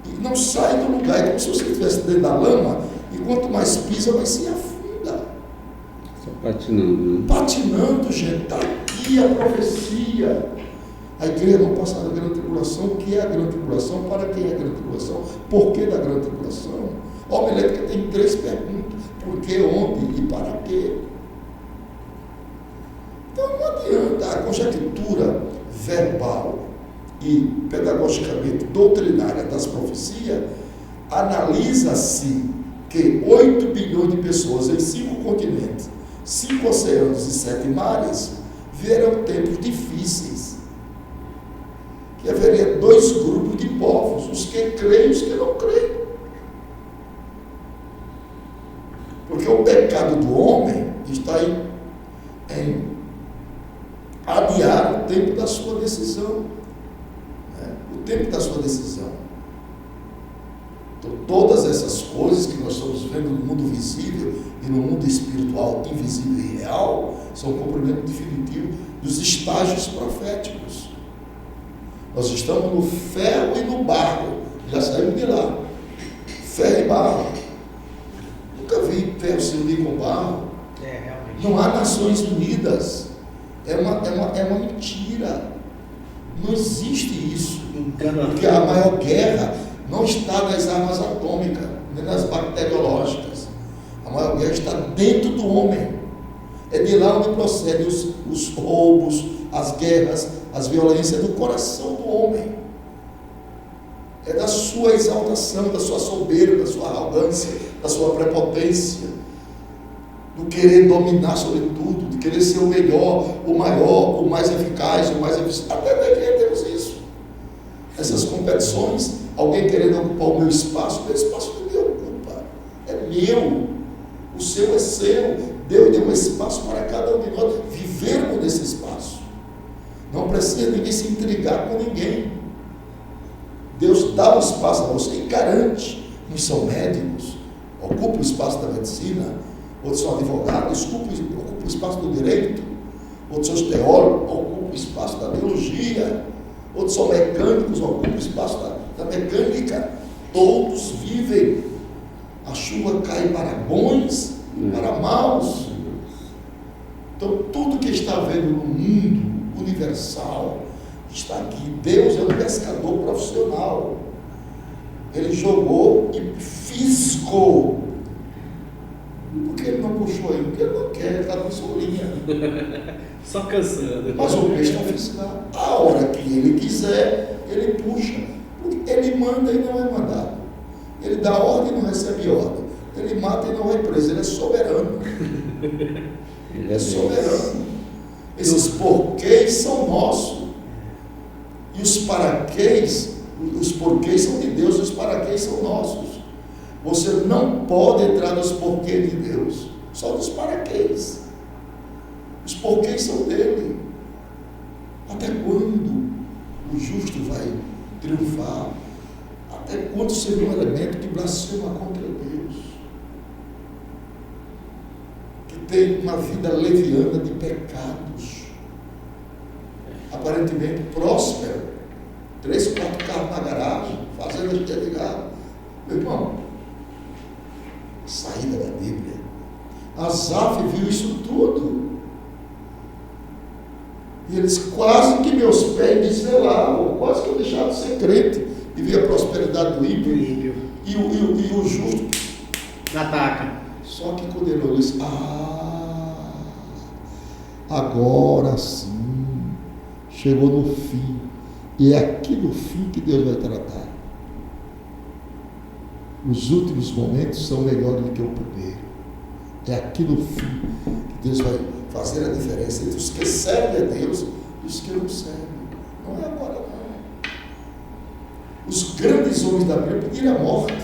Speaker 2: E não saem do lugar. É como se você estivesse dentro da lama, e quanto mais pisa, mais se afunda.
Speaker 1: Só patinando, né?
Speaker 2: Patinando, gente. Está aqui a profecia. A igreja não passa da grande tribulação. O que é a grande tribulação? Para quem é a grande tribulação? Por que da grande tribulação? A homilética tem 3 perguntas. Por que, onde e para quê? Então não adianta a conjectura verbal e pedagogicamente doutrinária das profecias. Analisa-se que 8 bilhões de pessoas em 5 continentes, 5 oceanos e 7 mares verão tempos difíceis, que haveria 2 grupos de povos, os que creem e os que não creem, porque o pecado do homem está em adiar o tempo da sua decisão. O tempo da sua decisão. Então, todas essas coisas que nós estamos vendo no mundo visível e no mundo espiritual invisível e real são o cumprimento definitivo dos estágios proféticos. Nós estamos no ferro e no barro. Já saímos de lá. Ferro e barro. Nunca vi ferro se unir com barro.
Speaker 3: Realmente.
Speaker 2: Não há Nações Unidas. É uma mentira. Não existe isso. Porque a maior guerra não está nas armas atômicas, nem nas bacteriológicas. A maior guerra está dentro do homem. É de lá onde procedem os roubos, as guerras, as violências do coração do homem. É da sua exaltação, da sua soberba, da sua arrogância, da sua prepotência, do querer dominar sobre tudo, de querer ser o melhor, o maior, o mais eficaz, o mais eficiente. Até na igreja temos isso. Essas competições, alguém querendo ocupar o meu espaço ninguém ocupa. É meu. O seu é seu. Deus deu um espaço para cada um de nós vivermos nesse espaço. Não precisa ninguém se intrigar com ninguém. Deus dá um espaço a você e garante. Uns são médicos, ocupam o espaço da medicina, outros são advogados, ocupam o espaço do direito, outros são teólogos, ocupam o espaço da teologia, outros são mecânicos, ocupam o espaço da mecânica. Todos vivem. A chuva cai para bons, para maus. Então, tudo que está vendo no mundo universal está aqui. Deus é um pescador profissional. Ele jogou e fisgou. Por que ele não puxou ele? Porque ele não quer, ele está com solinha.
Speaker 3: Só cansando.
Speaker 2: Mas o peixe está fisgado. A hora que ele quiser, ele puxa. Porque ele manda e não é mandado. Ele dá ordem e não recebe ordem. Ele mata e não é preso. Ele é soberano. Ele é soberano. Esses porquês são nossos. E os paraquês, os porquês são de Deus, os paraquês são nossos. Você não pode entrar nos porquês de Deus, só nos paraquês. Os porquês são dele. Até quando o justo vai triunfar? Até quando será um elemento que blasfema contra Deus? Que tem uma vida leviana de pecados, aparentemente próspero, 3, 4 carros na garagem, fazendo a gente ligado. Meu irmão, saída da Bíblia. Asaf viu isso tudo. E eles quase que meus pés desvelavam, quase que eu deixava de ser crente, e via a prosperidade do ímpio. E o justo
Speaker 3: ataca.
Speaker 2: Só que quando ele olhou, disse: agora sim, chegou no fim. E é aqui no fim que Deus vai tratar. Os últimos momentos são melhores do que o primeiro. É aqui no fim que Deus vai fazer a diferença entre os que servem a Deus e os que não servem. Não é agora, não. Os grandes homens da Bíblia pediram a morte.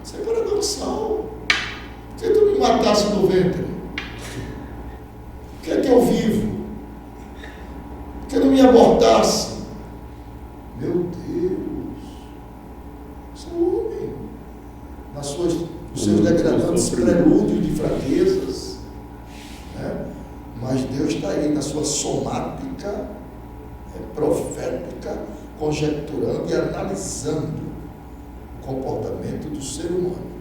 Speaker 2: Isso é para adoração. Por que tu me matasse no ventre? Por que é que eu vivo? Por que não me abortasse? Meu Deus, sou homem, nos seus degradantes prelúdios de fraquezas, né? Mas Deus está aí na sua somática, profética, conjecturando e analisando o comportamento do ser humano.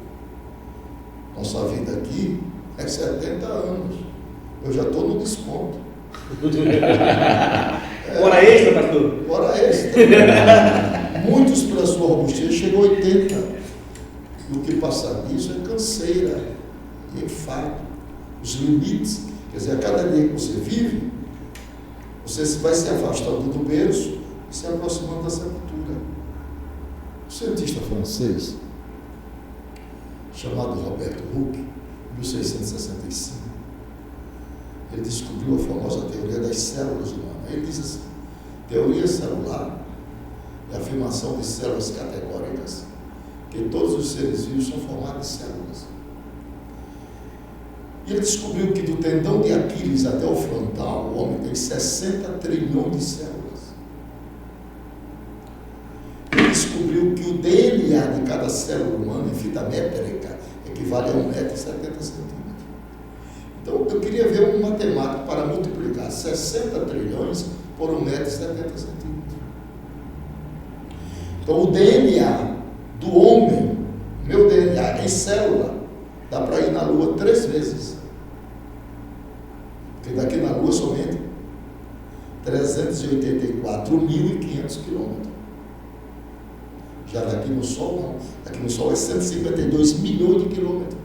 Speaker 2: Nossa vida aqui é 70 anos, eu já estou no desconto.
Speaker 3: Hora extra, pastor?
Speaker 2: Hora extra. Muitos, pela sua robustez, chegam a 80. E o que passar disso é canseira e infarto. Os limites, quer dizer, a cada dia que você vive, você vai se afastando do berço e se aproximando da sepultura. Um cientista francês, chamado Roberto Hooke, em 1665, ele descobriu a famosa teoria das células humanas. Ele diz assim: teoria celular é a afirmação de células categóricas, que todos os seres vivos são formados de células. E ele descobriu que do tendão de Aquiles até o frontal, o homem tem 60 trilhões de células. Ele descobriu que o DNA de cada célula humana em fita métrica equivale a 1,70 m. Então, eu queria ver um matemático para multiplicar 60 trilhões por 1,70 m. Então, o DNA do homem, meu DNA em célula, dá para ir na Lua 3 vezes. Porque daqui na Lua somente 384.500 quilômetros. Já daqui no Sol não. Daqui no Sol é 152 milhões de quilômetros.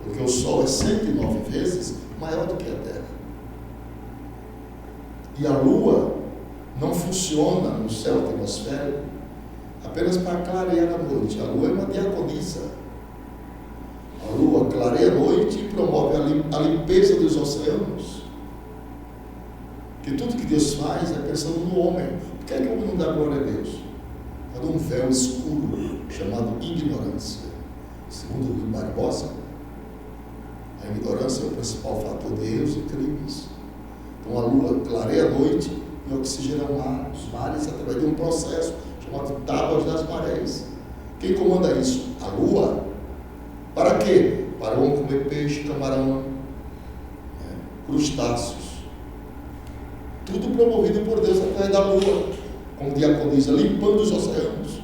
Speaker 2: Porque o Sol é 109 vezes maior do que a Terra. E a Lua não funciona no céu atmosférico apenas para clarear a noite. A Lua é uma diaconisa. A Lua clareia a noite e promove a limpeza dos oceanos. Que tudo que Deus faz é pensando no homem. Por que é que o homem não dá glória a Deus? Quando um véu escuro chamado ignorância. Segundo o Rui Barbosa, a ignorância é o principal fator de erros e crimes. Então a Lua clareia a noite e oxigena os mares através de um processo chamado tábuas das marés. Quem comanda isso? A Lua. Para quê? Para o homem comer peixe, camarão, crustáceos. Tudo promovido por Deus através da Lua, como diaconisa, limpando os oceanos.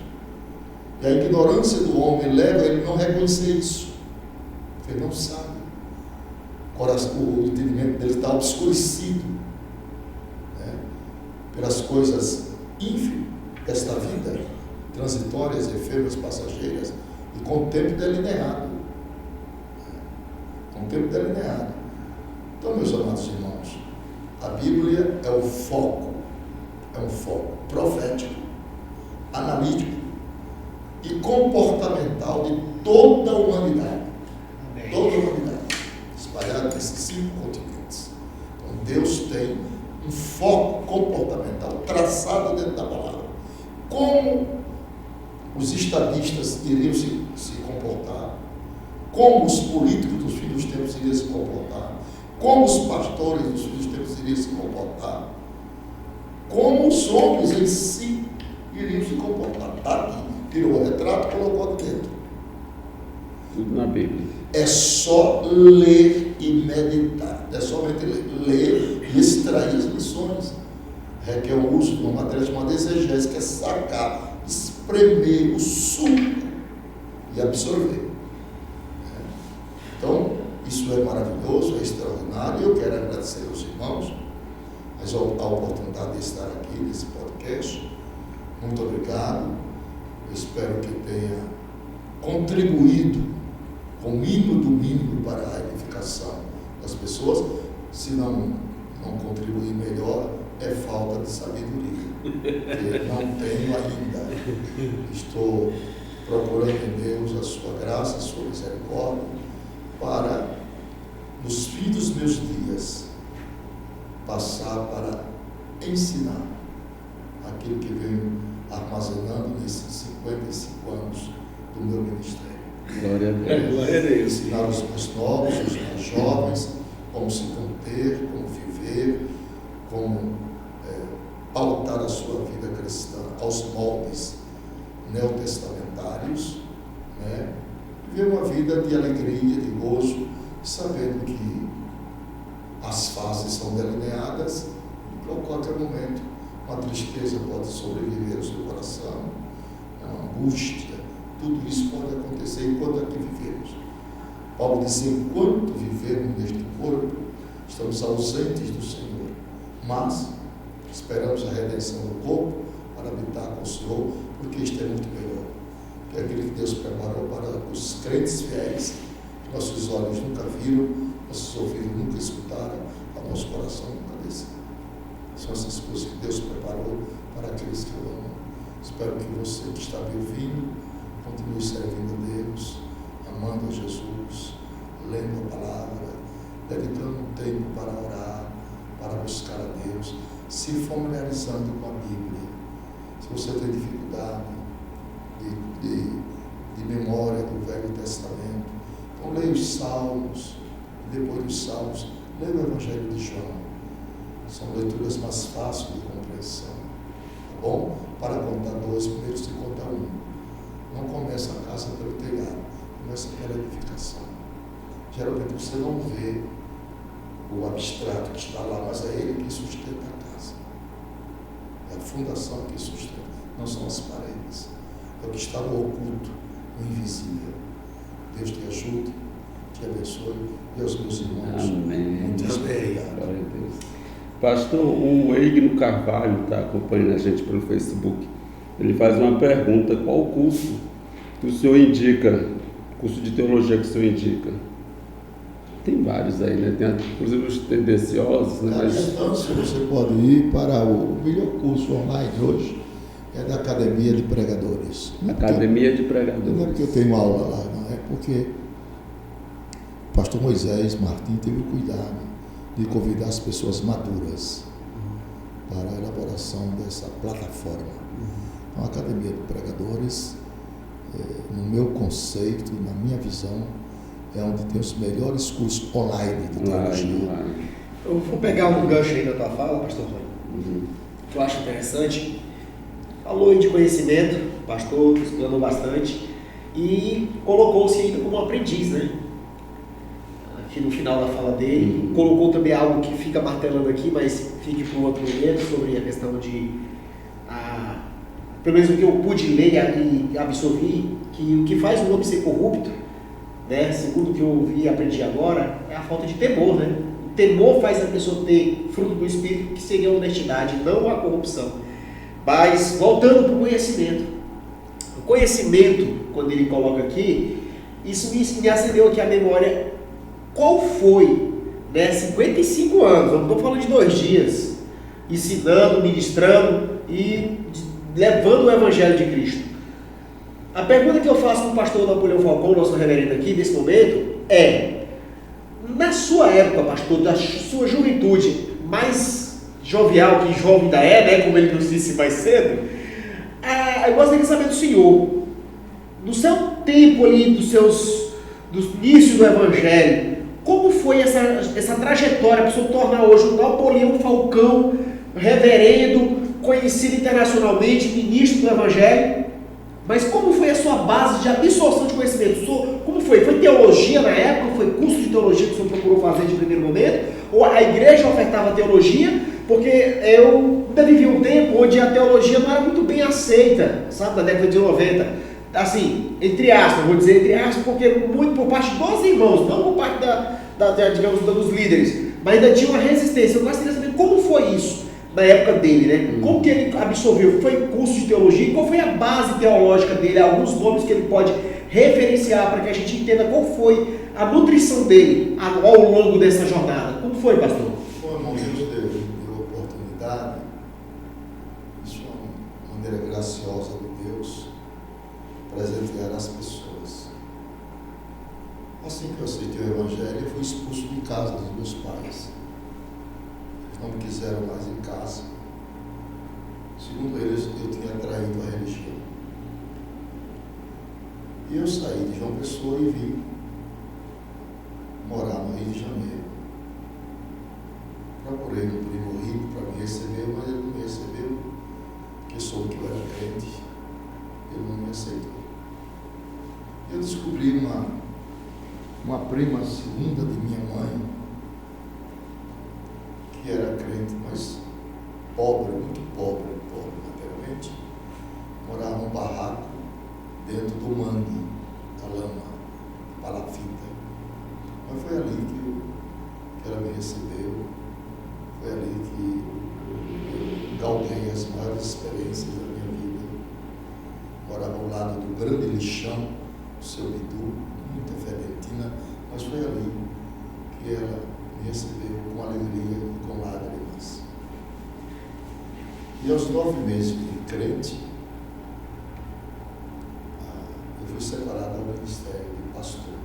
Speaker 2: E a ignorância do homem leva a ele não reconhecer isso, porque ele não sabe. O entendimento dele está obscurecido, pelas coisas ínfimas desta vida, transitórias, efêmeras, passageiras, e com o tempo delineado. Com o tempo delineado. Então, meus amados irmãos, a Bíblia é um foco profético, analítico e comportamental de toda a humanidade. Amém. Toda a humanidade, espalhada nesses 5 continentes. Então, Deus tem um foco comportamental traçado dentro da palavra. Como os estadistas iriam se comportar, como os políticos dos fins dos tempos iriam se comportar, como os pastores dos fins dos tempos iriam se comportar, como os homens em si iriam se comportar. Está aqui, tirou o retrato e colocou aqui dentro.
Speaker 1: Tudo na Bíblia.
Speaker 2: É só ler e meditar. É somente ler e extrair as lições. Requer o uso de uma matéria chamada exegese, que é sacar, espremer o suco e absorver. Então, isso é maravilhoso, é extraordinário. Eu quero agradecer aos irmãos a oportunidade de estar aqui nesse podcast. Muito obrigado. Eu espero que tenha contribuído com o mínimo do mínimo para a edificação das pessoas. Se não contribuir melhor, é falta de sabedoria, que não tenho ainda. Estou procurando em Deus a sua graça, a sua misericórdia, para, nos fins dos meus dias, passar para ensinar aquilo que venho armazenando nesses 55 anos do meu ministério.
Speaker 1: Glória a Deus. Glória a Deus.
Speaker 2: Ensinar os mais novos, os mais jovens, como se conter, como viver, como pautar a sua vida cristã aos moldes neotestamentários, viver uma vida de alegria, de gozo, sabendo que as fases são delineadas e, a qualquer momento, uma tristeza pode sobreviver ao seu coração, uma angústia, tudo isso pode acontecer enquanto aqui vivemos. Paulo disse: enquanto vivemos neste corpo, estamos ausentes do Senhor, mas esperamos a redenção do corpo para habitar com o Senhor, porque isto é muito melhor. Que é aquilo que Deus preparou para os crentes fiéis, que nossos olhos nunca viram, nossos ouvidos nunca escutaram, ao nosso coração nunca desceu. São essas coisas que Deus preparou para aqueles que o amam. Espero que você que está me ouvindo continue servindo a Deus, amando a Jesus, lendo a palavra, dedicando um tempo para orar, para buscar a Deus, se familiarizando com a Bíblia. Se você tem dificuldade de memória do Velho Testamento, então leia os Salmos, e depois dos Salmos, leia o Evangelho de João. São leituras mais fáceis de compreensão. Tá bom? Para contar 2, primeiro se conta 1. Não começa a casa pelo telhado, começa pela edificação. Geralmente você não vê o abstrato que está lá, mas é ele que sustenta a casa. É a fundação que sustenta, não são as paredes. É o que está no oculto, no invisível. Deus te ajude, te abençoe, e aos meus irmãos.
Speaker 1: Amém.
Speaker 2: Muito obrigado.
Speaker 1: Glória a Deus. Pastor, o Eigno Carvalho está acompanhando a gente pelo Facebook. Ele faz uma pergunta: qual o curso que o senhor indica, curso de teologia que o senhor indica? Tem vários aí, né? Tem inclusive os tendenciosos, né?
Speaker 2: À distância, você pode ir para o melhor curso online hoje, é da Academia de Pregadores.
Speaker 1: Academia de Pregadores.
Speaker 2: Não é porque eu tenho aula lá, não. É porque o pastor Moisés Martins teve o cuidado de convidar as pessoas maduras para a elaboração dessa plataforma. Então, a Academia de Pregadores, no meu conceito, na minha visão, é onde tem os melhores cursos online de teologia.
Speaker 3: Eu vou pegar um gancho aí da tua fala, pastor Rony, que eu acho interessante. Falou aí de conhecimento, o pastor explanou bastante e colocou-se ainda como aprendiz, né? Aqui no final da fala dele, colocou também algo que fica martelando aqui, mas fique para um outro momento, sobre a questão de, pelo menos o que eu pude ler e absorvi, que o que faz um homem ser corrupto, né, segundo o que eu ouvi e aprendi agora, é a falta de temor, né? O temor faz a pessoa ter fruto do Espírito, que seria a honestidade, não a corrupção. Mas, voltando para o conhecimento. O conhecimento, quando ele coloca aqui, isso me acendeu aqui a memória. Qual foi, né, 55 anos, eu não estou falando de 2 dias, ensinando, ministrando e levando o Evangelho de Cristo. A pergunta que eu faço para o pastor Napoleão Falcão, nosso reverendo aqui, nesse momento, é: na sua época, pastor, da sua juventude, mais jovial que jovem ainda é, né, como ele nos disse mais cedo, eu gostaria de saber do senhor, no seu tempo ali, do início do Evangelho, como foi essa trajetória para o senhor tornar hoje o Napoleão Falcão, reverendo, conhecido internacionalmente, ministro do Evangelho? Mas como foi a sua base de absorção de conhecimento? Como foi? Foi teologia na época? Foi curso de teologia que o senhor procurou fazer de primeiro momento? Ou a igreja ofertava teologia? Porque eu ainda vivi um tempo onde a teologia não era muito bem aceita, sabe, na década de 90. Assim, entre aspas, vou dizer entre aspas, porque muito por parte dos irmãos, não por parte digamos, dos líderes, mas ainda tinha uma resistência. Eu gostaria de saber como foi isso na época dele, né? Como que ele absorveu? Foi curso de teologia? Qual foi a base teológica dele? Alguns nomes que ele pode referenciar para que a gente entenda qual foi a nutrição dele ao longo dessa jornada. Como foi, pastor?
Speaker 2: Bom, irmão, Deus deu oportunidade. Isso é uma maneira graciosa de Deus presentear as pessoas. Assim que eu aceitei o Evangelho, eu fui expulso de casa dos meus pais. Eles não me quiseram mais em casa. Segundo eles, eu tinha traído a religião. E eu saí de João Pessoa e vim morar no Rio de Janeiro. Procurei um primo rico para me receber, mas ele não me recebeu, porque soube que eu era crente. Ele não me aceitou. Eu descobri uma prima segunda de minha mãe, que era crente, mas pobre, muito pobre materialmente, morava num barraco dentro do mangue, da lama, palafita. Mas foi ali que ela me recebeu, foi ali que eu galguei as maiores experiências da minha vida. Morava ao lado do grande lixão, o seu Bidu, muita ferentina, mas foi ali que ela me recebeu com alegria e com lágrimas. E aos 9 meses de crente, eu fui separado do ministério de pastor.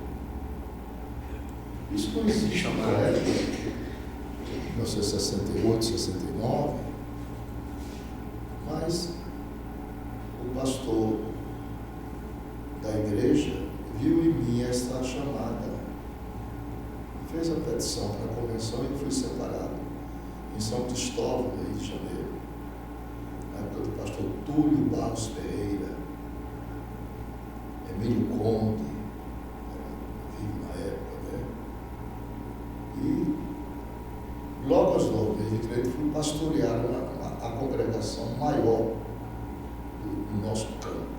Speaker 2: Isso não existe na época, 1968, 69, mas o pastor da igreja viu em mim esta chamada, fez a petição para a convenção e eu fui separado em São Cristóvão, no Rio de Janeiro, na época do pastor Túlio Barros Pereira, Emílio Conde, vivo na época, né? E logo aos 9 meses de crente fui pastorear a congregação maior do nosso campo.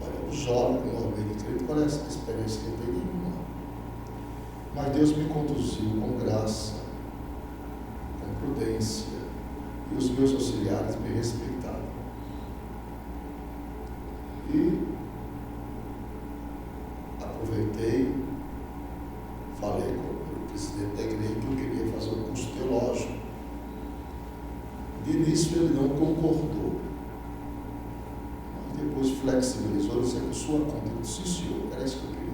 Speaker 2: Olha, o jovem com 9 meses de crente, qual é essa experiência que eu tenho? Nenhuma. Mas Deus me conduziu com graça, com prudência, e os meus auxiliares me respeitavam. E aproveitei, falei com o presidente da igreja que eu queria fazer um curso teológico. De início ele não concordou, mas depois flexibilizou e disse que sua conta. Eu disse, sim, senhor, era isso que eu queria.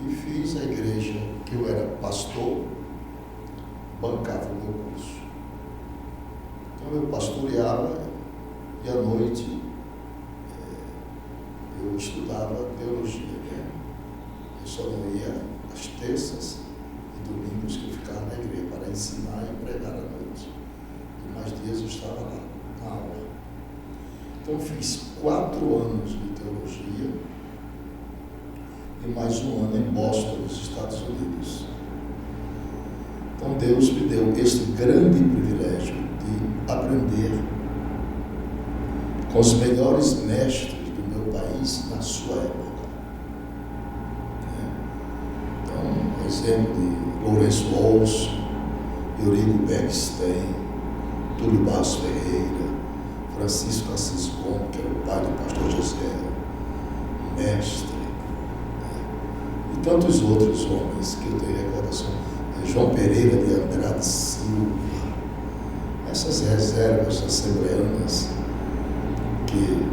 Speaker 2: E fiz a igreja que eu era pastor, bancava o meu curso. Então eu pastoreava e à noite eu estudava teologia. Né? Eu só não ia às terças e domingos que eu ficava na igreja para ensinar e pregar à noite. Mais dias eu estava lá, na aula. Então eu fiz 4 anos de teologia e mais um ano em Boston, nos Estados Unidos. Então Deus me deu este grande privilégio de aprender com os melhores mestres do meu país na sua época. Então, exemplo de Lourenço Walsh, Eurico Beckstein, Túlio Barros Ferreira, Francisco Assis Gomes, que era o pai do pastor José, mestre, e tantos outros homens que eu tenho recordação, João Pereira de Andrade Silva, essas reservas assembleanas que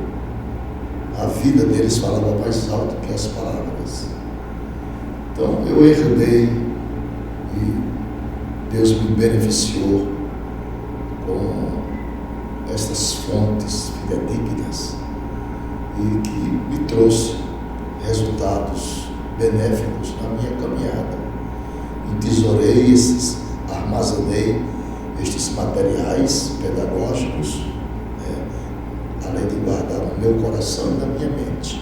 Speaker 2: a vida deles falava mais alto que as palavras. Então eu herdei e Deus me beneficiou com estas fontes fidedignas e que me trouxe resultados benéficos na minha caminhada. Entesourei armazenei estes materiais pedagógicos, além de guardar no meu coração e na minha mente.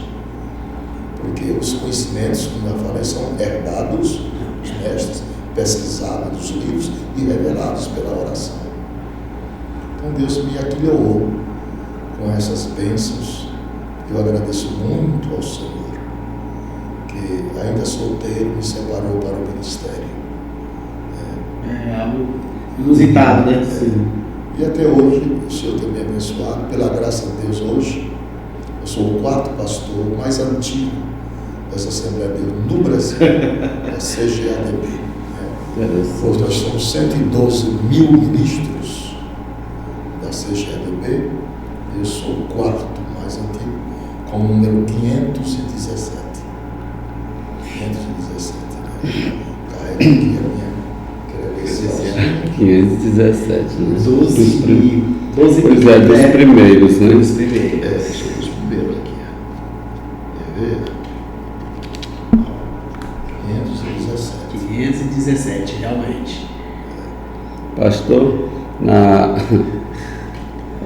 Speaker 2: Porque os conhecimentos, como eu falei, são herdados dos mestres, pesquisados dos livros e revelados pela oração. Então Deus me aquilhoou com essas bênçãos. Eu agradeço muito ao Senhor, que ainda solteiro me separou para o ministério.
Speaker 3: É algo inusitado, né? Sim.
Speaker 2: E até hoje, o Senhor tem me abençoado, pela graça de Deus. Hoje, eu sou o 4º pastor mais antigo dessa Assembleia de Deus no Brasil, a CGADB. Hoje nós somos 112 mil ministros da CGADB. Eu sou o 4º mais antigo, com o número 517. 517, né? Carrega aqui a minha credencial.
Speaker 1: 517, né?
Speaker 3: 12 mil.
Speaker 1: Pois é, dos primeiros, né?
Speaker 3: Dos primeiros.
Speaker 2: Deixa eu ver os primeiros aqui. Quer ver?
Speaker 3: 517, realmente.
Speaker 1: Pastor,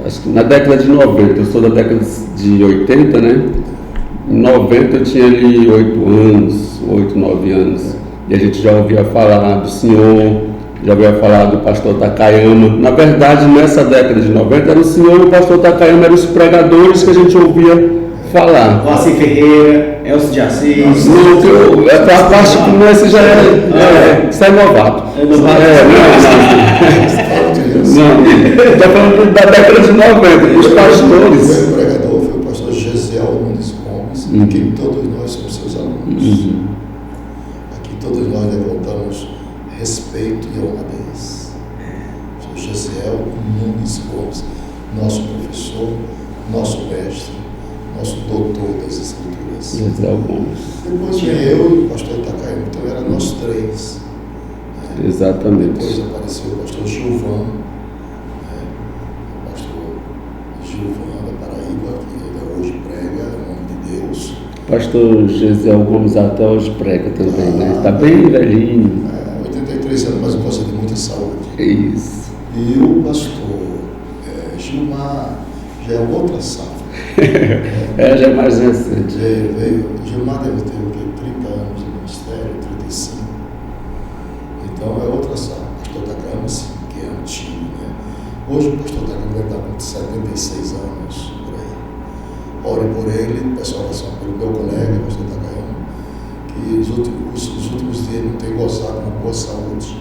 Speaker 1: acho que na década de 90, eu sou da década de 80, né? Em 90 eu tinha ali 8 anos, 8, 9 anos, e a gente já ouvia falar do senhor, já ouvia falar do pastor Takayama. Na verdade, nessa década de 90, era o senhor e o pastor Takayama, eram os pregadores que a gente ouvia falar.
Speaker 3: Moacir Ferreira, Elcio de Assis.
Speaker 1: A parte que esse já é, isso é novato. Não, está falando da década de 90, os pastores.
Speaker 2: O meu pregador foi o pastor Gesiel Nunes Gomes, que todos nós somos seus alunos. Aqui todos nós levantamos respeito e honradez. O Gesiel Nunes Gomes, nosso professor, nosso mestre, nosso doutor das Escrituras.
Speaker 1: Gesiel Gomes.
Speaker 2: Depois vem eu e o pastor Takayama, então eram nós 3.
Speaker 1: Exatamente.
Speaker 2: Depois apareceu o pastor Gilvan, o pastor Gilvan da Paraíba, que ainda hoje prega em nome de Deus.
Speaker 1: Pastor Gesiel Gomes até hoje prega também, né? Está bem velhinho.
Speaker 2: 83 anos, mas gosta de muita saúde.
Speaker 1: Isso.
Speaker 2: E o pastor Gilmar já é outra safra.
Speaker 1: Já é mais recente.
Speaker 2: Gilmar deve ter o quê? 30 anos de ministério, 35. Então é outra safra. O pastor Takayama, sim, que é antigo, né? Hoje o pastor Takayama deve estar com 76 anos, por aí. Ore por ele, peço oração pelo meu colega, o pastor Takayama, que os últimos dias não tem gozado uma boa saúde.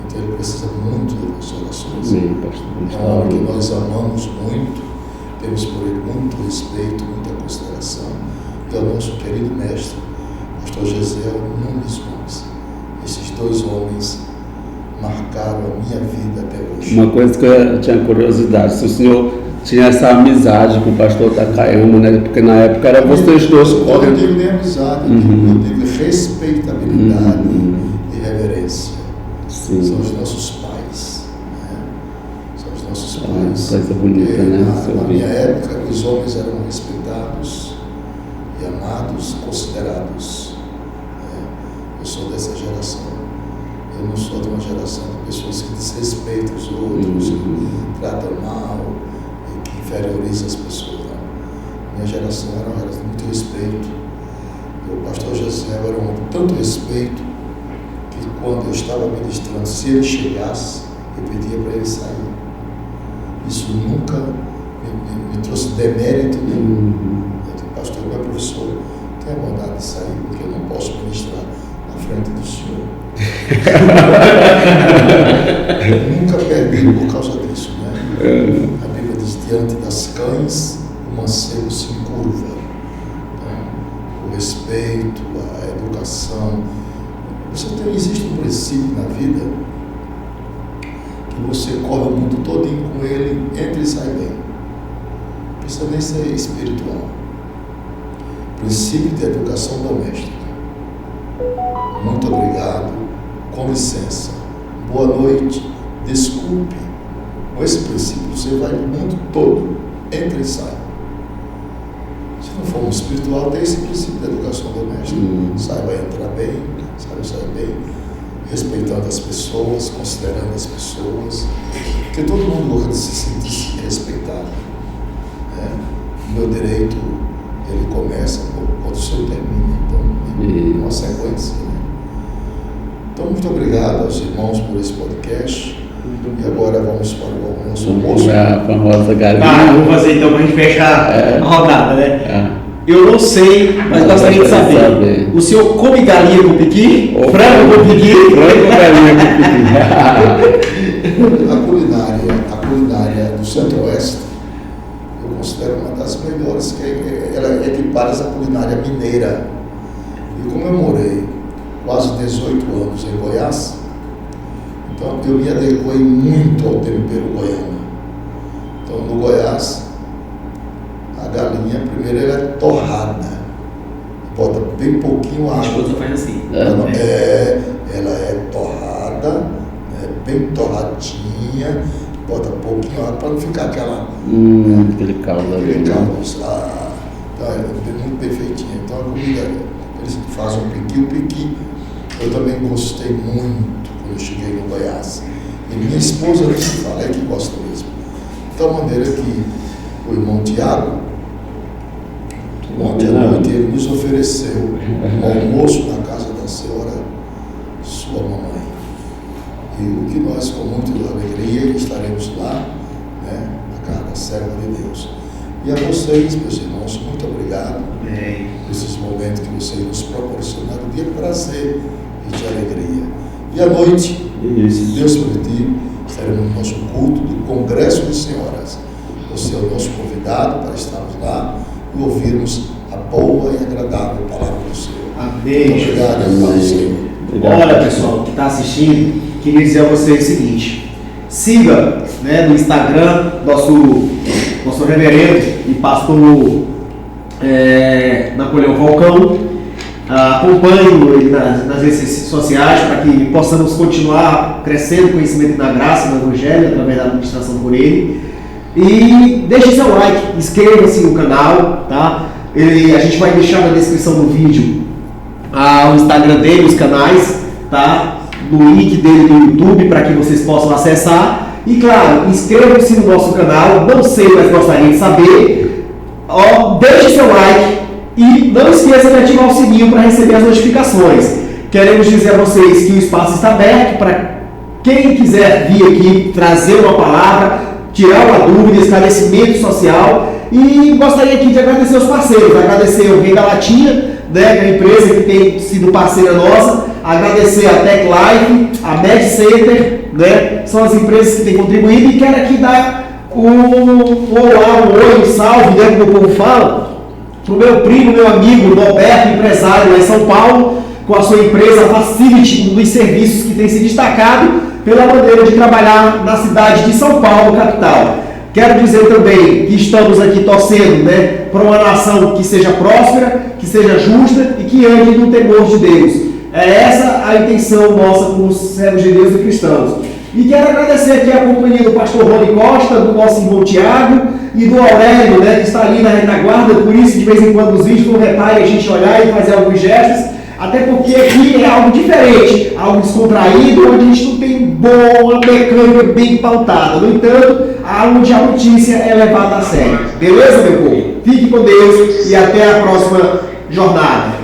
Speaker 2: Então ele precisa muito das nossas orações.
Speaker 1: Sim, pastor.
Speaker 2: É um homem que nós amamos muito, temos por ele muito respeito, muita consideração. E ao nosso querido mestre, pastor Gesiel Nunes Gomes. Esses dois homens marcaram a minha vida até hoje.
Speaker 1: Uma coisa que eu tinha curiosidade, se o senhor tinha essa amizade com o pastor Takayama, né? Porque na época era vocês dois correndo.
Speaker 2: Eu não digo nem amizade, eu digo respeitabilidade e reverência.
Speaker 1: Sim.
Speaker 2: São os nossos pais. Né? São os nossos pais.
Speaker 1: Coisa bonita,
Speaker 2: porque
Speaker 1: né?
Speaker 2: Na minha época, os homens eram respeitados e amados, considerados. Né? Eu sou dessa geração. Eu não sou de uma geração de pessoas que desrespeitam os outros, tratam mal e que inferiorizam as pessoas. Não. Minha geração era uma geração de muito respeito. O pastor Gesiel era um tanto respeito que quando eu estava ministrando, se ele chegasse, eu pedia para ele sair. Isso nunca me trouxe demérito nenhum. Eu disse, pastor, meu professor, tenha vontade de sair, porque eu não posso ministrar na frente do senhor. Nunca perdi por causa disso, né? A Bíblia diz, diante das cães, o mancebo se encurva. Então, o respeito, a educação. Existe um princípio na vida que você corre o mundo todinho com ele, entra e sai bem. Não precisa nem ser espiritual. Princípio de educação doméstica. Muito obrigado, com licença, boa noite, desculpe. Com esse princípio você vai no mundo todo, entra e sai. Se não for um espiritual, tem esse princípio de educação doméstica. Saiba entrar bem, saiba sair bem, respeitando as pessoas, considerando as pessoas, porque todo mundo gosta de se sentir respeitado. Né? O meu direito, ele começa quando o seu termina, então, uma sequência. Né? Então, muito obrigado aos irmãos por esse podcast. E agora vamos para o nosso almoço.
Speaker 1: A famosa galinha.
Speaker 3: Vamos fazer então para a gente fechar a rodada, né? Eu não sei, mas gostaria de saber. O senhor come galinha com piqui? Frango com piqui?
Speaker 1: Frango com galinha com piqui.
Speaker 2: A culinária do Centro-Oeste, eu considero uma das melhores, que ela equipara a culinária mineira. E como eu morei quase 18 anos em Goiás, então eu me adequei muito ao tempero goiano. Então no Goiás, a galinha primeiro ela é torrada, bota bem pouquinho água.
Speaker 3: A esposa faz assim.
Speaker 2: Ela é torrada, bem torradinha, bota pouquinho água para não ficar
Speaker 1: aquele caldo ali.
Speaker 2: Então é muito perfeitinha. Então a comida, eles fazem o piqui. Eu também gostei muito quando eu cheguei no Goiás. E minha esposa não se fala, é que gosta mesmo. De tal maneira que o irmão Tiago, ontem à noite, ele nos ofereceu um almoço na casa da senhora, sua mamãe. E o que nós, com muita alegria, estaremos lá, né, na casa da serva de Deus. E a vocês, meus irmãos, muito obrigado por esses momentos que vocês nos proporcionaram de prazer e de alegria. E à noite, se Deus permitir, estaremos no nosso culto do Congresso de Senhoras. Você é o nosso convidado para estarmos lá e ouvirmos a boa e agradável palavra do Senhor.
Speaker 3: Amém.
Speaker 2: Obrigado, Senhor.
Speaker 3: Olha, pessoal, que está assistindo, queria dizer a vocês o seguinte: siga, né, no Instagram nosso reverendo e pastor Napoleão Falcão. Acompanhe ele nas redes sociais para que possamos continuar crescendo o conhecimento da graça do Evangelho através da administração por ele. E deixe seu like, inscreva-se no canal, tá? A gente vai deixar na descrição do vídeo o Instagram dele, os canais, tá? No link dele no YouTube para que vocês possam acessar. E claro, inscreva-se no nosso canal, não sei, mas gostaria de saber. Deixe seu like e não esqueça de ativar o sininho para receber as notificações. Queremos dizer a vocês que o espaço está aberto para quem quiser vir aqui trazer uma palavra, tirar uma dúvida, esclarecimento social. E gostaria aqui de agradecer os parceiros, agradecer o Rei da Latinha, né, que é a empresa que tem sido parceira nossa, agradecer a Tech Live, a Med Center, né, são as empresas que têm contribuído, e quero aqui dar um olá, um oi, um salve, né, como o povo fala,
Speaker 4: para o meu primo, meu amigo Roberto, empresário lá em São Paulo, com a sua empresa Facility, um dos serviços que tem se destacado pela maneira de trabalhar na cidade de São Paulo, capital. Quero dizer também que estamos aqui torcendo, né, para uma nação que seja próspera, que seja justa e que ande no temor de Deus. É essa a intenção nossa como servos de Deus e cristãos. E quero agradecer aqui a companhia do pastor Rony Costa, do nosso irmão Tiago e do Aurélio, né, que está ali na retaguarda. Por isso, de vez em quando, os vídeos não reparem a gente olhar e fazer alguns gestos, até porque aqui é algo diferente, algo descontraído, onde a gente não tem boa mecânica bem pautada. No entanto, onde a notícia é levada a sério. Beleza, meu povo? Fique com Deus e até a próxima jornada.